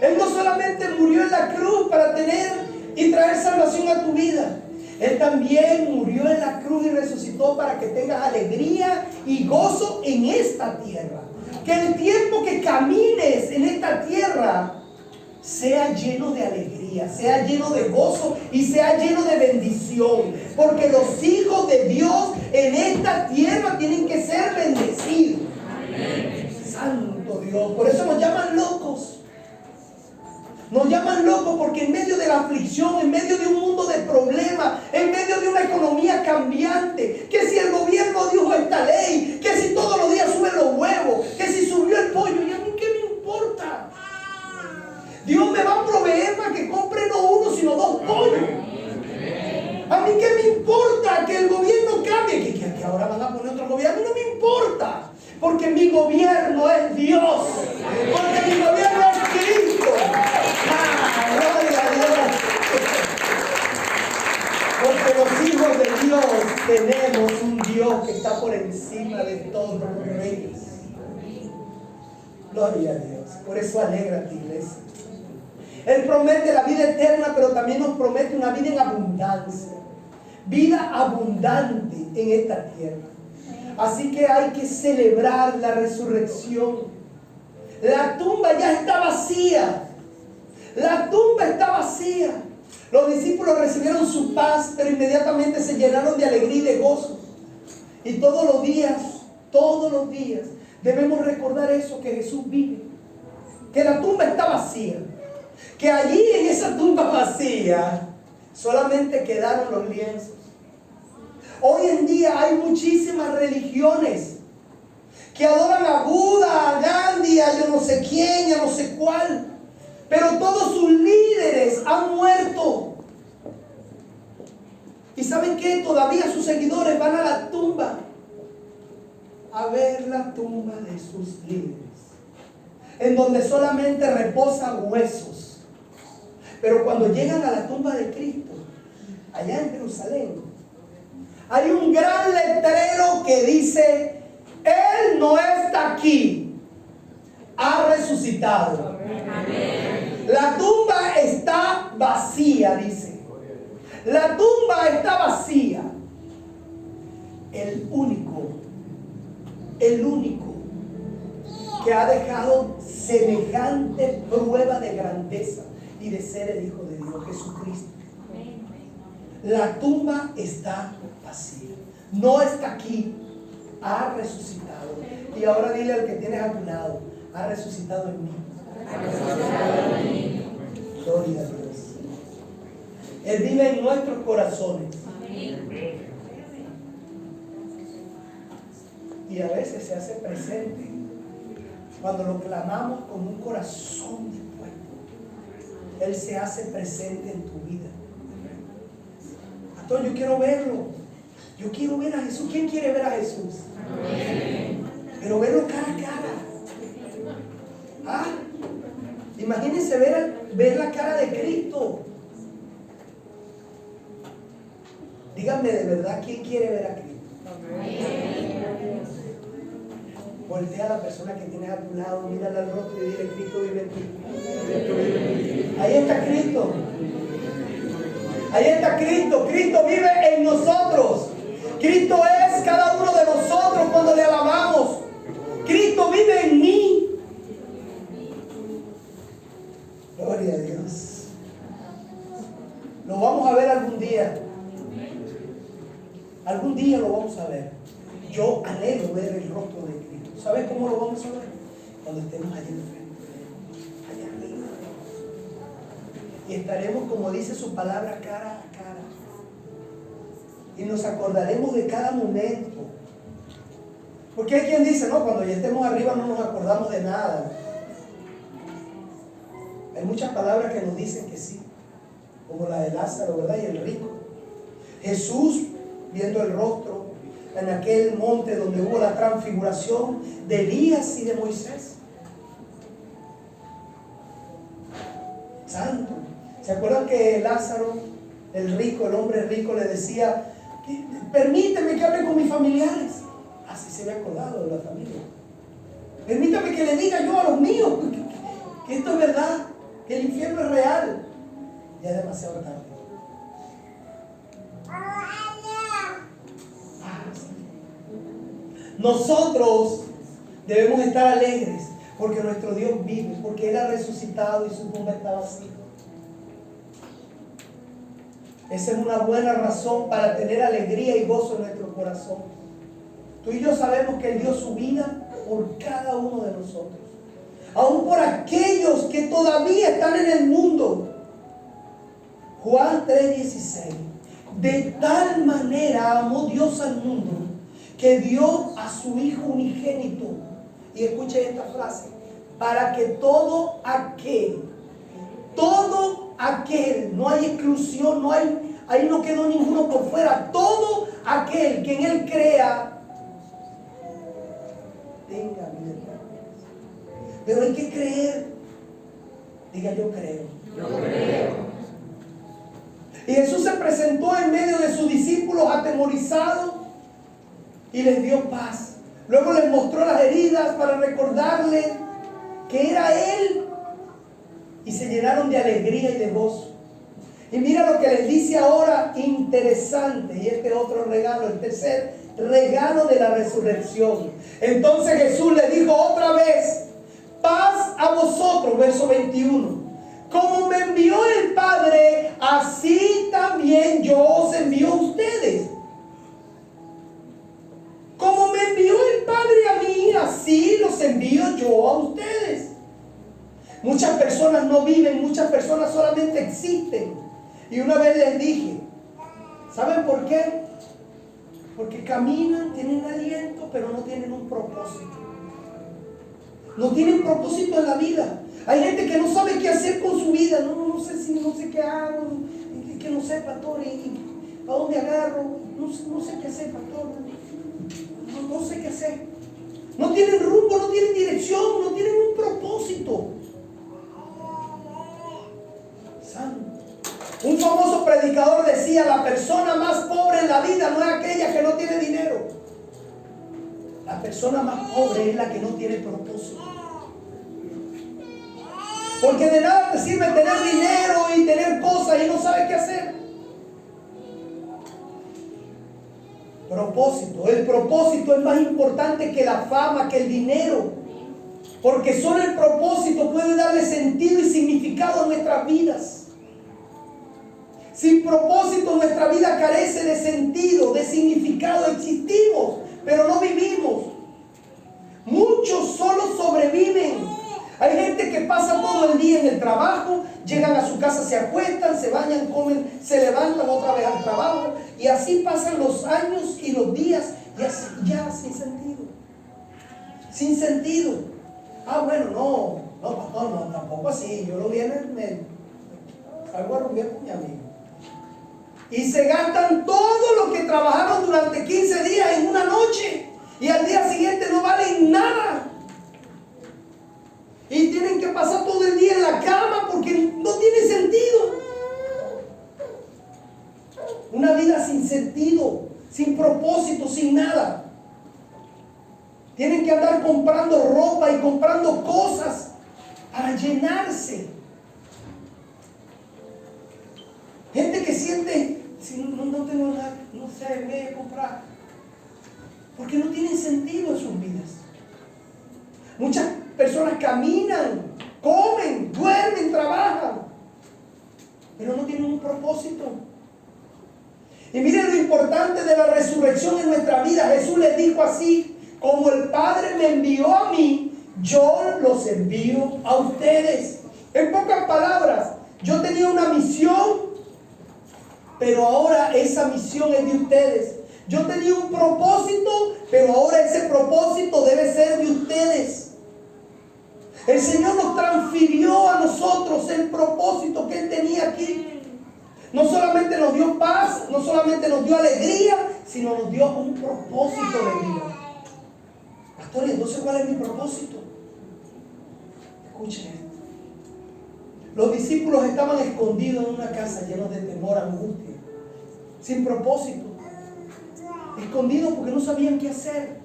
Él no solamente murió en la cruz para tener y traer salvación a tu vida. Él también murió en la cruz y resucitó para que tengas alegría y gozo en esta tierra. Que el tiempo que camines en esta tierra sea lleno de alegría, sea lleno de gozo y sea lleno de bendición. Porque los hijos de Dios en esta tierra tienen que ser bendecidos. Amén. Santo Dios, por eso nos llaman locos. Nos llaman locos porque en medio de la aflicción, en medio de un mundo de problemas, en medio de una economía cambiante, que si el gobierno dijo esta ley, que si todos los días suben los huevos, que si subió el pollo, ¿y a mí qué me importa? Dios me va a proveer para que compre no uno, sino 2 pollos. A mí qué me importa que el gobierno cambie, que ahora van a poner otro gobierno, no me importa. Porque mi gobierno es Dios. Porque mi gobierno es Cristo. Gloria a Dios. Porque los hijos de Dios tenemos un Dios que está por encima de todos los reyes. Gloria a Dios. Por eso alégrate, iglesia. Él promete la vida eterna, pero también nos promete una vida en abundancia. Vida abundante en esta tierra. Así que hay que celebrar la resurrección. La tumba ya está vacía. La tumba está vacía. Los discípulos recibieron su paz, pero inmediatamente se llenaron de alegría y de gozo. Y todos los días debemos recordar eso, que Jesús vive, que la tumba está vacía, que allí en esa tumba vacía solamente quedaron los lienzos. Hoy en día hay muchísimas religiones que adoran a Buda, a Gandhi, a yo no sé quién, a no sé cuál, pero todos sus líderes han muerto. ¿Y saben qué? Todavía sus seguidores van a la tumba a ver la tumba de sus líderes, en donde solamente reposan huesos. Pero cuando llegan a la tumba de Cristo, allá en Jerusalén, hay un gran letrero que dice: Él no está aquí, ha resucitado. Amén. La tumba está vacía, dice. La tumba está vacía. El único que ha dejado semejante prueba de grandeza y de ser el Hijo de Dios, Jesucristo. La tumba está vacía, no está aquí, ha resucitado. Y ahora dile al que tienes a tu lado: ha resucitado en mí. Gloria a Dios. Él vive en nuestros corazones. Y a veces se hace presente cuando lo clamamos con un corazón dispuesto. Él se hace presente en tu vida. Pastor, yo quiero verlo. Yo quiero ver a Jesús. ¿Quién quiere ver a Jesús? Pero verlo cara a cara. ¿Ah? Imagínense ver la cara de Cristo. Díganme de verdad, ¿quién quiere ver a Cristo? Voltea a la persona que tienes a tu lado, mírala al rostro y dile: Cristo vive en ti. Ahí está Cristo. Ahí está Cristo. Cristo vive en nosotros. Cristo es cada uno de nosotros cuando le alabamos. Cristo vive en mí. Gloria a Dios. Lo vamos a ver algún día. Algún día lo vamos a ver. Yo anhelo ver el rostro de Cristo. ¿Sabes cómo lo vamos a ver? Cuando estemos allí enfrente, allá arriba. Y estaremos, como dice su palabra, cara a cara. Y nos acordaremos de cada momento. Porque hay quien dice: no, cuando ya estemos arriba no nos acordamos de nada. Hay muchas palabras que nos dicen que sí, como la de Lázaro, ¿verdad? Y el rico. Jesús, viendo el rostro en aquel monte donde hubo la transfiguración de Elías y de Moisés. Santo. ¿Se acuerdan que Lázaro, el rico, el hombre rico, le decía: permíteme que hable con mis familiares? Así se había acordado de la familia. Permítame que le diga yo a los míos que esto es verdad, que el infierno es real. Ya es demasiado tarde. Nosotros debemos estar alegres porque nuestro Dios vive, porque Él ha resucitado y su tumba está vacía. Esa es una buena razón para tener alegría y gozo en nuestro corazón. Tú y yo sabemos que Él dio su vida por cada uno de nosotros, aún por aquellos que todavía están en el mundo. Juan 3:16: de tal manera amó Dios al mundo que dio a su Hijo unigénito. Y escuchen esta frase: para que todo aquel, no hay exclusión, ahí no quedó ninguno por fuera, todo aquel que en Él crea tenga vida eterna. Pero hay que creer. Diga: yo creo. Yo creo. Y Jesús se presentó en medio de sus discípulos atemorizados y les dio paz. Luego les mostró las heridas para recordarles que era Él. Y se llenaron de alegría y de gozo. Y mira lo que les dice ahora, interesante. Y este otro regalo, el tercer regalo de la resurrección. Entonces Jesús les dijo otra vez: paz a vosotros. Verso 21. Como me envió el Padre, así también yo os envío a ustedes. personas no viven, muchas personas solamente existen. Y una vez les dije, ¿saben por qué? Porque caminan, tienen aliento, pero no tienen un propósito. No tienen propósito en la vida. Hay gente que no sabe qué hacer con su vida. No sé qué hago, que no sé, pastor, y ¿a dónde agarro? No sé qué hacer, pastor. No sé qué hacer. No tienen rumbo, no tienen dirección, no tienen un propósito. Santo. Un famoso predicador decía, la persona más pobre en la vida no es aquella que no tiene dinero. La persona más pobre es la que no tiene propósito. Porque de nada te sirve tener dinero y tener cosas y no sabes qué hacer. Propósito. El propósito es más importante que la fama, que el dinero. Porque solo el propósito puede darle sentido y significado a nuestras vidas. Sin propósito nuestra vida carece de sentido, de significado. Existimos, pero no vivimos. Muchos solo sobreviven. Hay gente que pasa todo el día en el trabajo, llegan a su casa, se acuestan, se bañan, comen, se levantan otra vez al trabajo. Y así pasan los años y los días, y así, ya sin sentido. Sin sentido. Bueno, no, pastor, no, tampoco así. Yo lo viernes me salgo a rumbear con mi amigo. Y se gastan todo lo que trabajaron durante 15 días en una noche. Y al día siguiente no valen nada. Y tienen que pasar todo el día en la cama porque no tiene sentido. Una vida sin sentido, sin propósito, sin nada. Tienen que andar comprando ropa y comprando cosas para llenarse. Gente que siente, si no tengo nada, no sé, voy a comprar. Porque no tienen sentido en sus vidas. Muchas personas caminan, comen, duermen, trabajan, pero no tienen un propósito. Y miren lo importante de la resurrección en nuestra vida. Jesús les dijo así: como el Padre me envió a mí, yo los envío a ustedes. En pocas palabras, yo tenía una misión, pero ahora esa misión es de ustedes. Yo tenía un propósito, pero ahora ese propósito debe ser de ustedes. El Señor nos transfirió a nosotros el propósito que Él tenía aquí. No solamente nos dio paz, no solamente nos dio alegría, sino nos dio un propósito de vida. Pastor, entonces, ¿cuál es mi propósito? Escuchen esto. Los discípulos estaban escondidos en una casa llenos de temor, angustia, sin propósito. Escondidos porque no sabían qué hacer.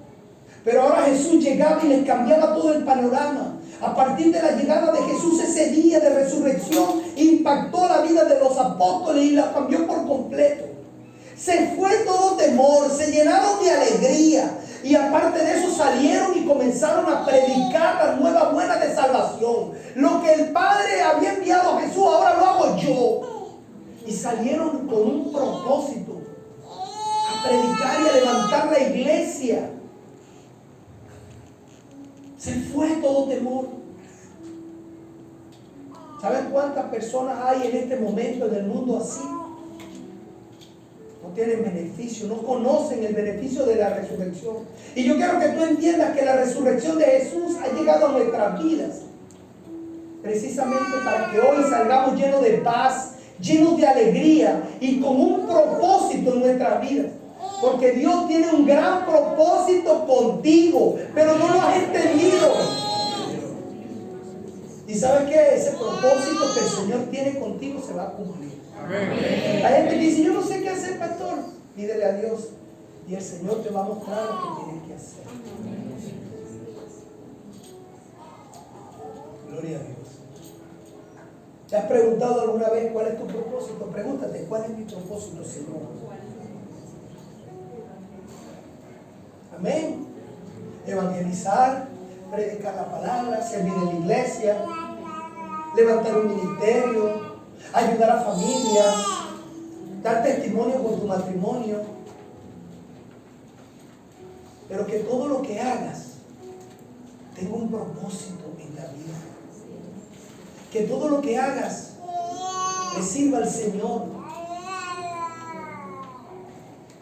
Pero ahora Jesús llegaba y les cambiaba todo el panorama. A partir de la llegada de Jesús, ese día de resurrección impactó la vida de los apóstoles y la cambió por completo. Se fue todo temor, se llenaron de alegría. Y aparte de eso salieron y comenzaron a predicar la nueva buena de salvación. Lo que el Padre había enviado a Jesús, ahora lo hago yo. Y salieron con un propósito: a predicar y a levantar la iglesia. Se fue todo temor. ¿Saben cuántas personas hay en este momento en el mundo así? No tienen beneficio, no conocen el beneficio de la resurrección. Y yo quiero que tú entiendas que la resurrección de Jesús ha llegado a nuestras vidas precisamente para que hoy salgamos llenos de paz, llenos de alegría y con un propósito en nuestras vidas. Porque Dios tiene un gran propósito contigo, pero no lo has entendido. ¿Y sabes qué? Ese propósito que el Señor tiene contigo se va a cumplir. Amén. Hay gente que dice: yo no sé qué hacer, pastor. Pídele a Dios y el Señor te va a mostrar lo que tienes que hacer. Gloria a Dios. ¿Te has preguntado alguna vez cuál es tu propósito? Pregúntate: ¿cuál es mi propósito, Señor? Amén. Evangelizar, predicar la palabra, servir en la iglesia, levantar un ministerio, ayudar a familias, dar testimonio con tu matrimonio. Pero que todo lo que hagas tenga un propósito en la vida. que todo lo que hagas le sirva al Señor.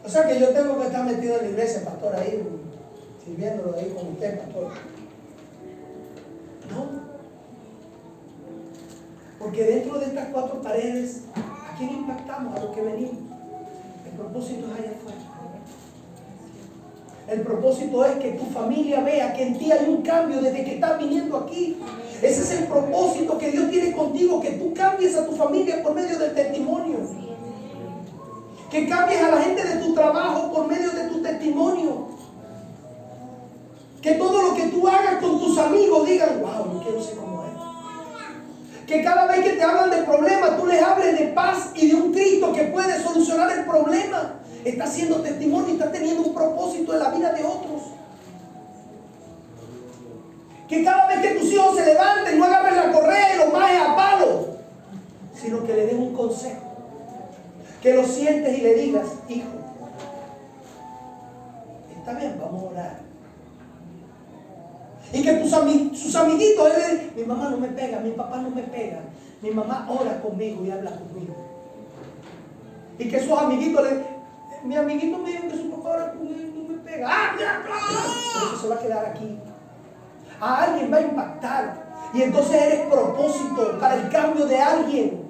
O sea que yo tengo que estar metido en la iglesia, pastor, ahí, sirviéndolo ahí con usted, pastor. No. Porque dentro de estas cuatro paredes, ¿a quién impactamos? A los que venimos. El propósito es allá afuera. El propósito es que tu familia vea que en ti hay un cambio desde que estás viniendo aquí. Ese es el propósito que Dios tiene contigo, que tú cambies a tu familia por medio del testimonio. Que cambies a la gente de tu trabajo por medio de tu testimonio. Que todo lo que tú hagas con tus amigos digan, wow, yo quiero ser como él. Que cada vez que te hablan de problemas, tú les hables de paz y de un Cristo que puede solucionar el problema. Está haciendo testimonio y está teniendo un propósito en la vida de otros. Que cada vez que tus hijos se levanten, no agarren la correa y los majes a palo, sino que le den un consejo. Que lo sientes y le digas, hijo, está bien, vamos a orar. Y que sus amiguitos, mi mamá no me pega, mi papá no me pega, mi mamá ora conmigo y habla conmigo. Y que sus amiguitos mi amiguito me dijo que su papá ora conmigo y no me pega. Pero eso se va a quedar aquí. A alguien va a impactar. Y entonces eres propósito para el cambio de alguien.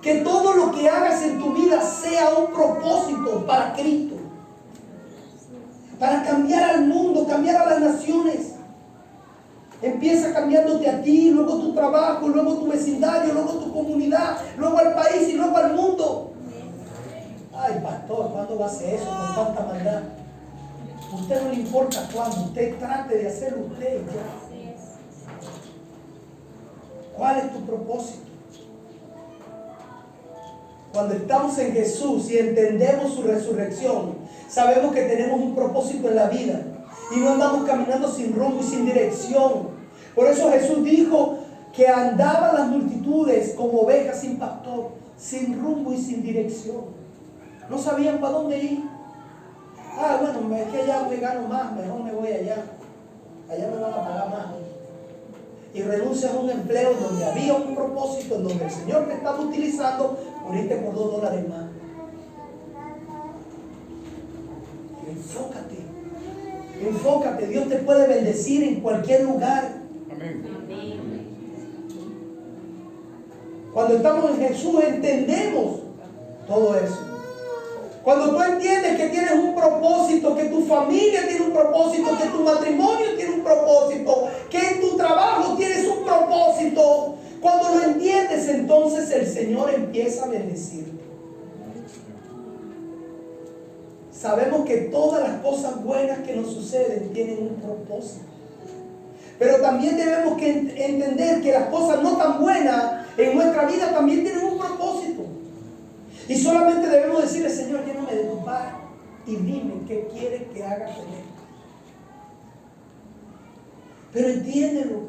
Que todo lo que hagas en tu vida sea un propósito para Cristo. Para cambiar al mundo, cambiar a las naciones. Empieza cambiándote a ti, luego tu trabajo, luego tu vecindario, luego tu comunidad, luego al país y luego al mundo. Ay, pastor, ¿cuándo va a hacer eso con tanta maldad? A usted no le importa cuándo, usted trate de hacerlo usted ya. ¿Cuál es tu propósito? Cuando estamos en Jesús y entendemos su resurrección, sabemos que tenemos un propósito en la vida y no andamos caminando sin rumbo y sin dirección. Por eso Jesús dijo que andaban las multitudes como ovejas sin pastor, sin rumbo y sin dirección. No sabían para dónde ir. Ah, bueno, es que allá me gano más, mejor me voy allá. Allá me van a pagar más. Y renuncias a un empleo donde había un propósito, en donde el Señor te estaba utilizando, moriste por $2 más. Enfócate, Dios te puede bendecir en cualquier lugar. Amén. Cuando estamos en Jesús entendemos todo eso. Cuando tú entiendes que tienes un propósito, que tu familia tiene un propósito, que tu matrimonio tiene un propósito, que en tu trabajo tienes un propósito, cuando lo entiendes, entonces el Señor empieza a bendecirte. Sabemos que todas las cosas buenas que nos suceden tienen un propósito. Pero también debemos entender que las cosas no tan buenas en nuestra vida también tienen un propósito. Y solamente debemos decirle, Señor, lléname de tu paz y dime qué quieres que haga con él. Pero entiéndelo,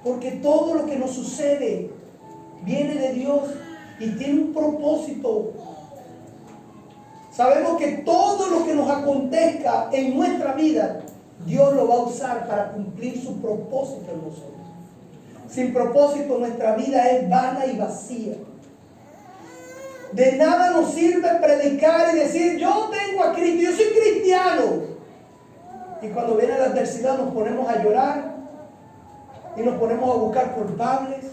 porque todo lo que nos sucede viene de Dios y tiene un propósito. Sabemos que todo lo que nos acontezca en nuestra vida, Dios lo va a usar para cumplir su propósito en nosotros. Sin propósito nuestra vida es vana y vacía. De nada nos sirve predicar y decir, yo tengo a Cristo, yo soy cristiano. Y cuando viene la adversidad nos ponemos a llorar y nos ponemos a buscar culpables.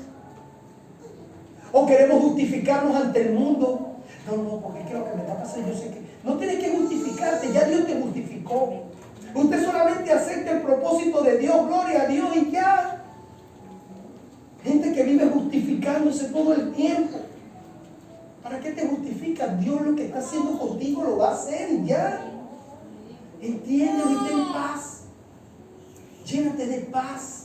O queremos justificarnos ante el mundo. No, porque es que lo que me está pasando, yo sé que no tienes que justificarte, ya Dios te justificó. Usted solamente acepta el propósito de Dios, gloria a Dios y ya. Gente que vive justificándose todo el tiempo. ¿Para qué te justifica? Dios lo que está haciendo contigo lo va a hacer y ya. Entiéndelo y ten paz. Llénate de paz.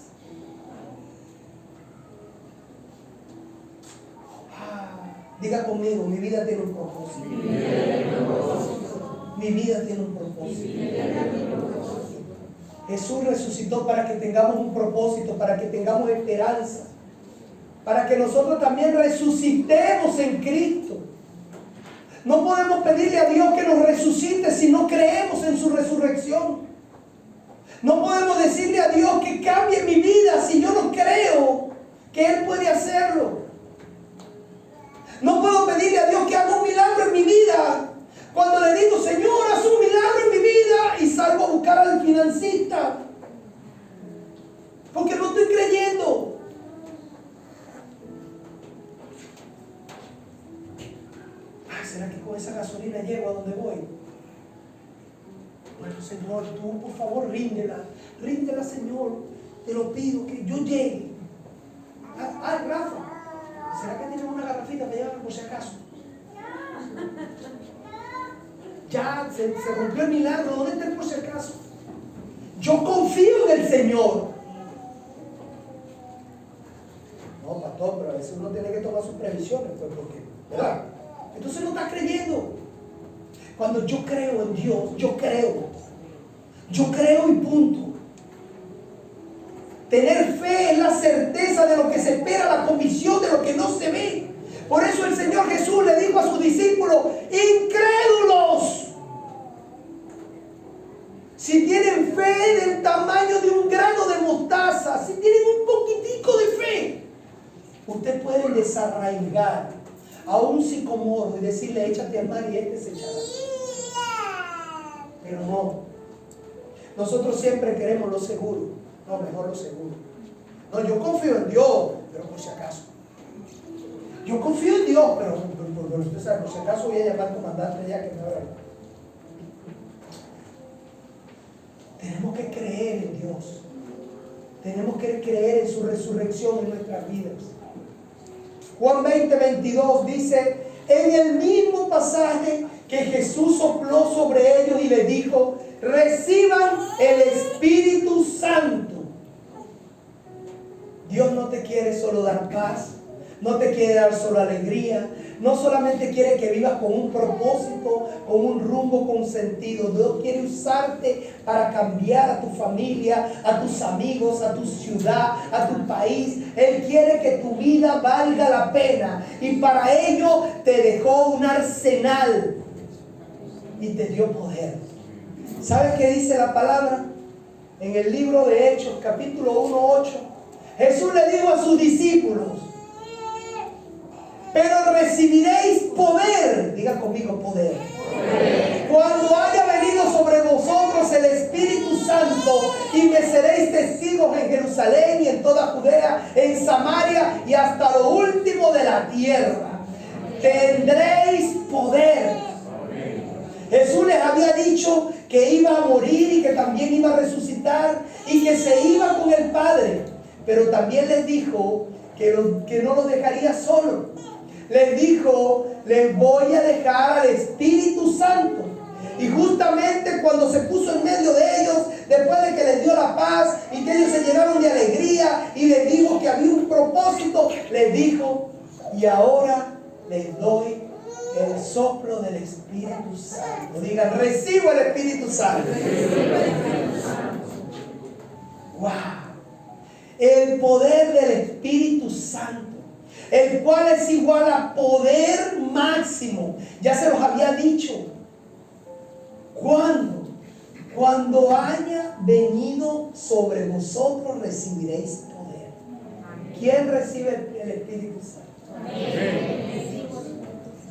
Diga conmigo, mi vida tiene un propósito. Mi vida tiene un propósito. Jesús resucitó para que tengamos un propósito, para que tengamos esperanza, para que nosotros también resucitemos en Cristo. No podemos pedirle a Dios que nos resucite si no creemos en su resurrección. No podemos decirle a Dios que cambie mi vida si yo no creo que Él puede hacerlo. No puedo pedirle a Dios que haga un milagro en mi vida cuando le digo, Señor, haz un milagro en mi vida, y salgo a buscar al financista porque no estoy creyendo. ¿Será que con esa gasolina llego a donde voy? Bueno, Señor, tú por favor ríndela, Señor, te lo pido, que yo llegue. Rafa, ¿será que tienes una garrafita para llevar por si acaso? Ya se rompió el milagro, ¿dónde está el por si acaso? Yo confío en el Señor. No, pastor, pero a veces uno tiene que tomar sus previsiones, pues, porque, ¿verdad? Entonces no estás creyendo. Cuando yo creo en Dios, yo creo y punto. Tener fe es la certeza de lo que se espera, la convicción de lo que no se ve. Por eso el Señor Jesús le dijo a sus discípulos, incrédulos, si tienen fe del tamaño de un grano de mostaza, si tienen un poquitico de fe, usted puede desarraigar a un sicomoro y decirle, échate al mar, y este se echará. Pero no. Nosotros siempre queremos lo seguro. No, mejor lo seguro. No, yo confío en Dios, pero por si acaso. Yo confío en Dios, pero usted sabe, por si acaso voy a llamar al comandante ya que me abra. Tenemos que creer en Dios. Tenemos que creer en su resurrección en nuestras vidas. Juan 20:22 dice, en el mismo pasaje que Jesús sopló sobre ellos y les dijo, reciban el Espíritu Santo. Dios no te quiere solo dar paz, no te quiere dar solo alegría, no solamente quiere que vivas con un propósito, con un rumbo, con sentido. Dios quiere usarte para cambiar a tu familia, a tus amigos, a tu ciudad, a tu país. Él quiere que tu vida valga la pena, y para ello te dejó un arsenal y te dio poder. ¿Sabes qué dice la palabra? En el libro de Hechos, capítulo 1:8, Jesús le dijo a sus discípulos, pero recibiréis poder, diga conmigo poder, cuando haya venido sobre vosotros el Espíritu Santo, y me seréis testigos en Jerusalén y en toda Judea, en Samaria y hasta lo último de la tierra. Tendréis poder. Jesús les había dicho que iba a morir y que también iba a resucitar y que se iba con el Padre, pero también les dijo que no los dejaría solos. Les dijo, les voy a dejar al Espíritu Santo. Y justamente cuando se puso en medio de ellos, después de que les dio la paz y que ellos se llenaron de alegría y les dijo que había un propósito, les dijo, y ahora les doy el soplo del Espíritu Santo. Digan, recibo el Espíritu Santo. Wow. El poder del Espíritu Santo, el cual es igual a poder máximo. Ya se los había dicho. ¿Cuándo? Cuando haya venido sobre vosotros recibiréis poder. ¿Quién recibe el Espíritu Santo?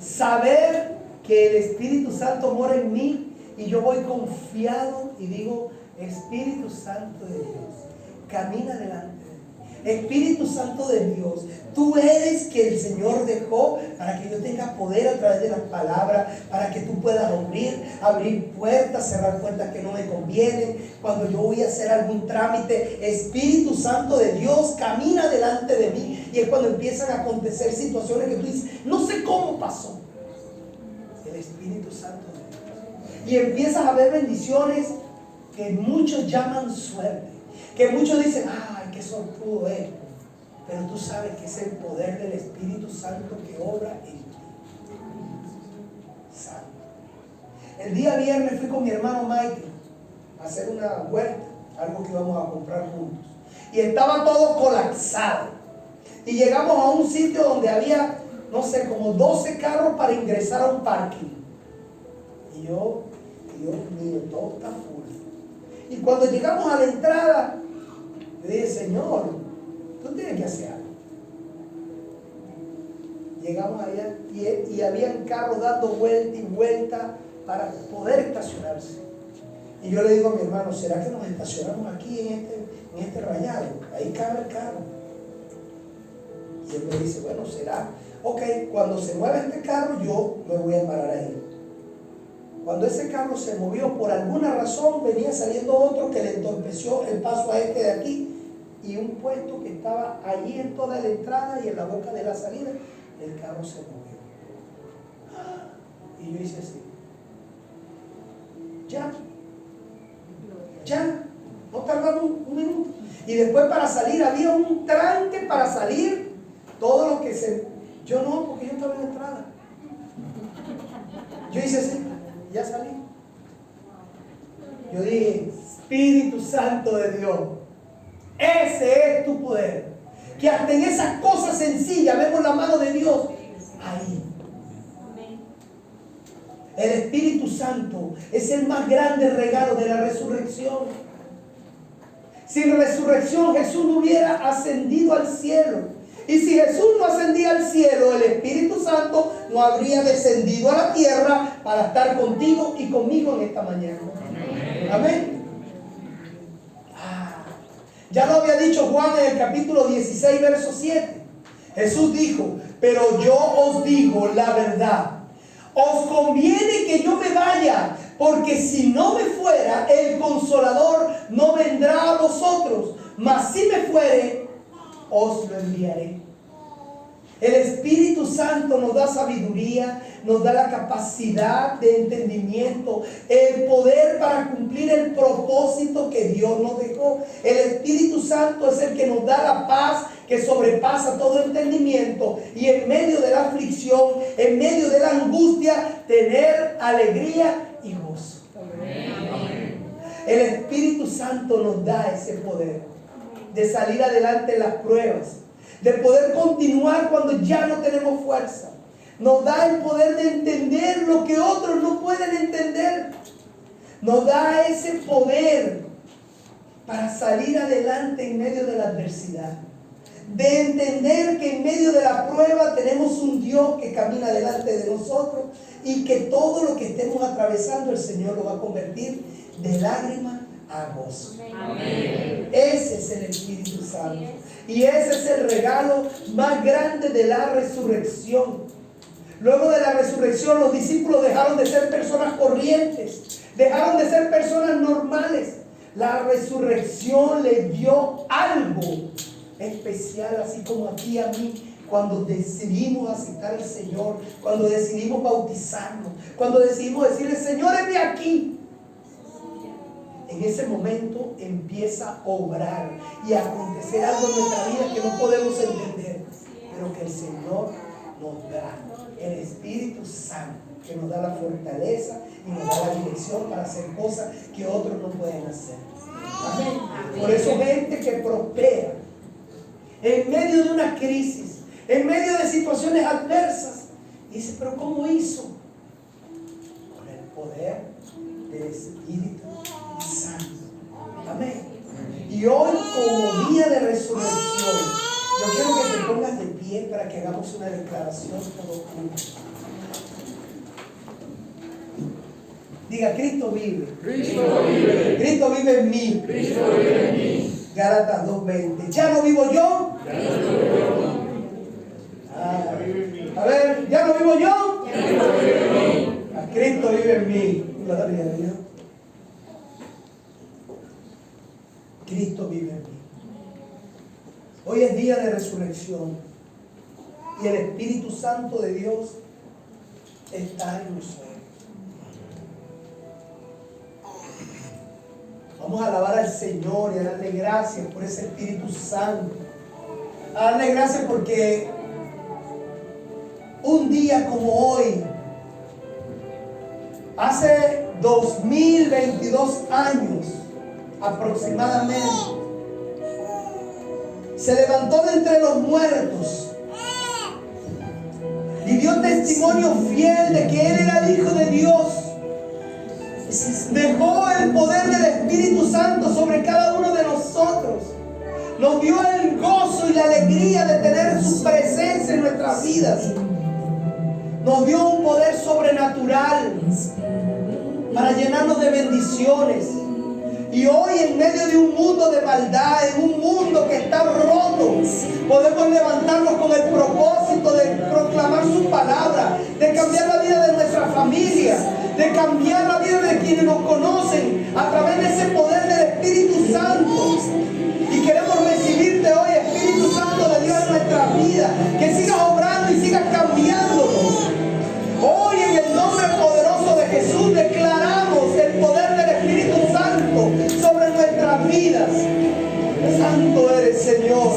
Saber que el Espíritu Santo mora en mí y yo voy confiado y digo, Espíritu Santo de Dios, camina delante de mí. Espíritu Santo de Dios, tú eres que el Señor dejó para que yo tenga poder a través de las palabras, para que tú puedas abrir puertas, cerrar puertas que no me convienen. Cuando yo voy a hacer algún trámite, Espíritu Santo de Dios camina delante de mí, y es cuando empiezan a acontecer situaciones que tú dices, no sé cómo pasó. El Espíritu Santo de Dios. Y empiezas a ver bendiciones que muchos llaman suerte, que muchos dicen, ay, qué sortudo es. Pero tú sabes que es el poder del Espíritu Santo que obra en ti. Santo. El día viernes fui con mi hermano Michael a hacer una huerta, algo que íbamos a comprar juntos, y estaba todo colapsado. Y llegamos a un sitio donde había, no sé, como 12 carros para ingresar a un parking. Y yo, Dios mío, todo está full. Y cuando llegamos a la entrada, le dije, Señor, tú tienes que hacer algo. Llegamos allá y habían carros dando vuelta y vuelta para poder estacionarse. Y yo le digo a mi hermano, ¿será que nos estacionamos aquí en este rayado? Ahí cabe el carro. Y él me dice, bueno, será. Ok, cuando se mueva este carro, yo me voy a parar ahí. Cuando ese carro se movió, por alguna razón venía saliendo otro que le entorpeció el paso a este de aquí. Y un puesto que estaba allí en toda la entrada y en la boca de la salida, el carro se movió. Y yo hice así. Ya, no tardaba un minuto. Y después para salir había un tranque para salir. Todo lo que yo no, porque yo estaba en la entrada. Yo hice así, ya salí. Yo dije, Espíritu Santo de Dios, ese es tu poder. Que hasta en esas cosas sencillas vemos la mano de Dios ahí. El Espíritu Santo es el más grande regalo de la resurrección. Sin resurrección Jesús no hubiera ascendido al cielo. Y si Jesús no ascendía al cielo, el Espíritu Santo no habría descendido a la tierra para estar contigo y conmigo en esta mañana. Amén. Ya lo había dicho Juan en el capítulo 16, verso 7. Jesús dijo, pero yo os digo la verdad. Os conviene que yo me vaya, porque si no me fuera, el Consolador no vendrá a vosotros. Mas si me fuere, os lo enviaré. El Espíritu Santo nos da sabiduría, nos da la capacidad de entendimiento, el poder para cumplir el propósito que Dios nos dejó. El Espíritu Santo es el que nos da la paz que sobrepasa todo entendimiento, y en medio de la aflicción, en medio de la angustia, tener alegría y gozo. Amén. El Espíritu Santo nos da ese poder de salir adelante en las pruebas, de poder continuar cuando ya no tenemos fuerza. Nos da el poder de entender lo que otros no pueden entender. Nos da ese poder para salir adelante en medio de la adversidad, de entender que en medio de la prueba tenemos un Dios que camina delante de nosotros y que todo lo que estemos atravesando el Señor lo va a convertir de lágrimas a gozo. Amén. Ese es el Espíritu Santo. Y ese es el regalo más grande de la resurrección. Luego de la resurrección, los discípulos dejaron de ser personas corrientes, dejaron de ser personas normales. La resurrección les dio algo especial, así como aquí a mí, cuando decidimos aceptar al Señor, cuando decidimos bautizarnos, cuando decidimos decirle, Señor, heme aquí. En ese momento empieza a obrar y a acontecer algo en nuestra vida que no podemos entender, pero que el Señor nos da. El Espíritu Santo, que nos da la fortaleza y nos da la dirección para hacer cosas que otros no pueden hacer. Amén. Por eso gente que prospera en medio de una crisis, en medio de situaciones adversas, dice, pero ¿cómo hizo? Con el poder del Espíritu Santo. Amén. Y hoy, como día de resurrección, yo quiero que te pongas de pie para que hagamos una declaración todos juntos. Diga, Cristo vive. Cristo vive. Cristo vive en mí. Cristo vive en mí. Gálatas 2:20. Ya no vivo yo. Ya no vivo yo. A ver, ya no vivo yo. Cristo vive en mí. Cristo vive en mí. Gloria a Dios. Cristo vive en mí. Hoy es día de resurrección y el Espíritu Santo de Dios está en nosotros. Vamos a alabar al Señor y a darle gracias por ese Espíritu Santo. A darle gracias porque un día como hoy, hace 2022 años aproximadamente, se levantó de entre los muertos y dio testimonio fiel de que Él era el Hijo de Dios. Dejó el poder del Espíritu Santo sobre cada uno de nosotros. Nos dio el gozo y la alegría de tener su presencia en nuestras vidas. Nos dio un poder sobrenatural para llenarnos de bendiciones. Y hoy, en medio de un mundo de maldad, en un mundo que está roto, podemos levantarnos con el propósito de proclamar su palabra, de cambiar la vida de nuestra familia, de cambiar la vida de quienes nos conocen a través de ese poder del Espíritu Santo. Y queremos recibirte hoy, Espíritu Santo de Dios, en nuestra vida, que sigas obrando y sigas cambiándonos. Hoy, en el nombre poderoso de Jesús, declaramos el poder del Espíritu Santo sobre nuestras vidas. Santo eres, Señor.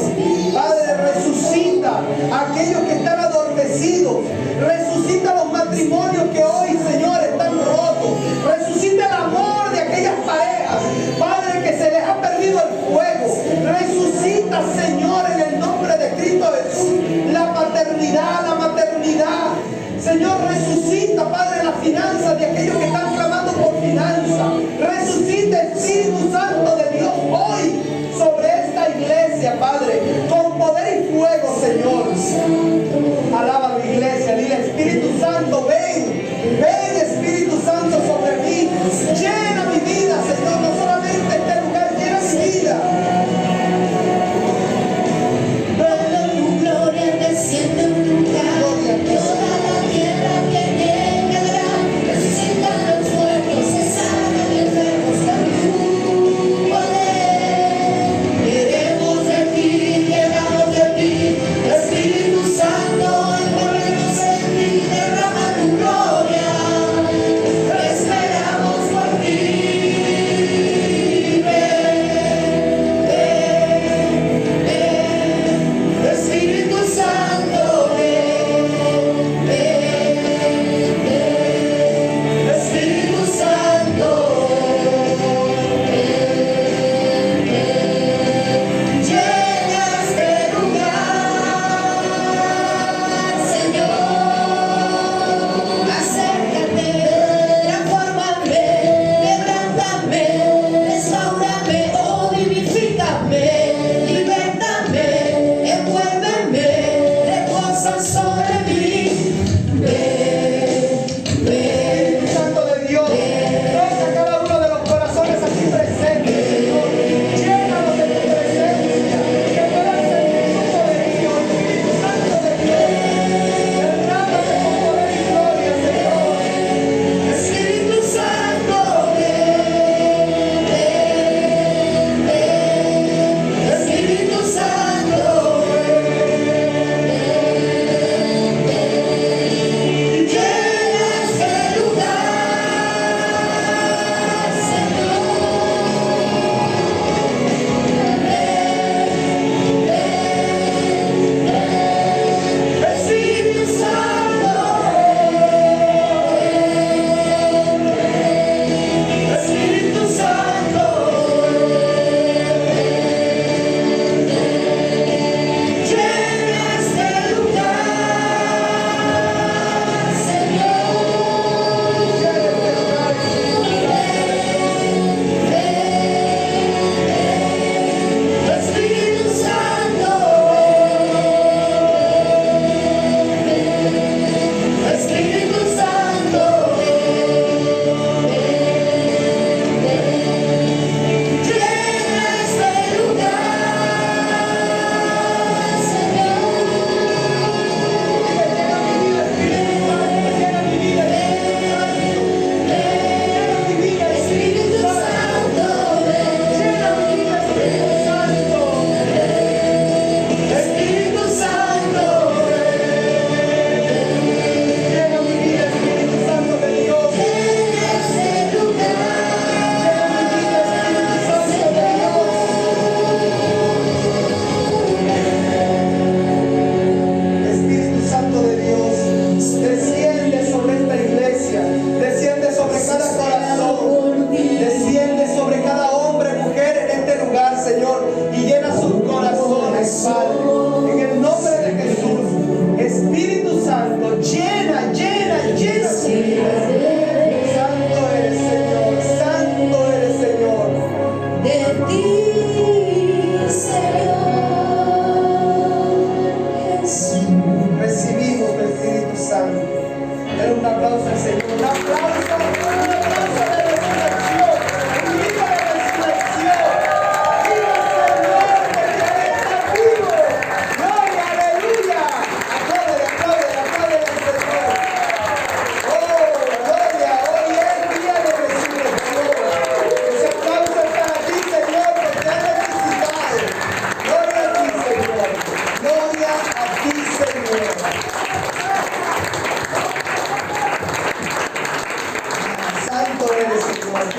Padre, resucita a aquellos que están adormecidos. Resucita los matrimonios que hoy, Señor, están rotos. Resucita el amor de aquellas parejas, Padre, que se les ha perdido el fuego. Resucita, Señor, en el nombre de Cristo Jesús, la paternidad, la maternidad. Señor, resucita, Padre, las finanzas de aquellos que están clamando por finanzas. Resucita, Espíritu Santo de Dios, hoy sobre esta iglesia, Padre, con poder y fuego, Señor. Alaba a la iglesia, dile, Espíritu Santo, ven, ven.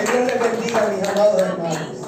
Que Dios les bendiga, mis amados hermanos.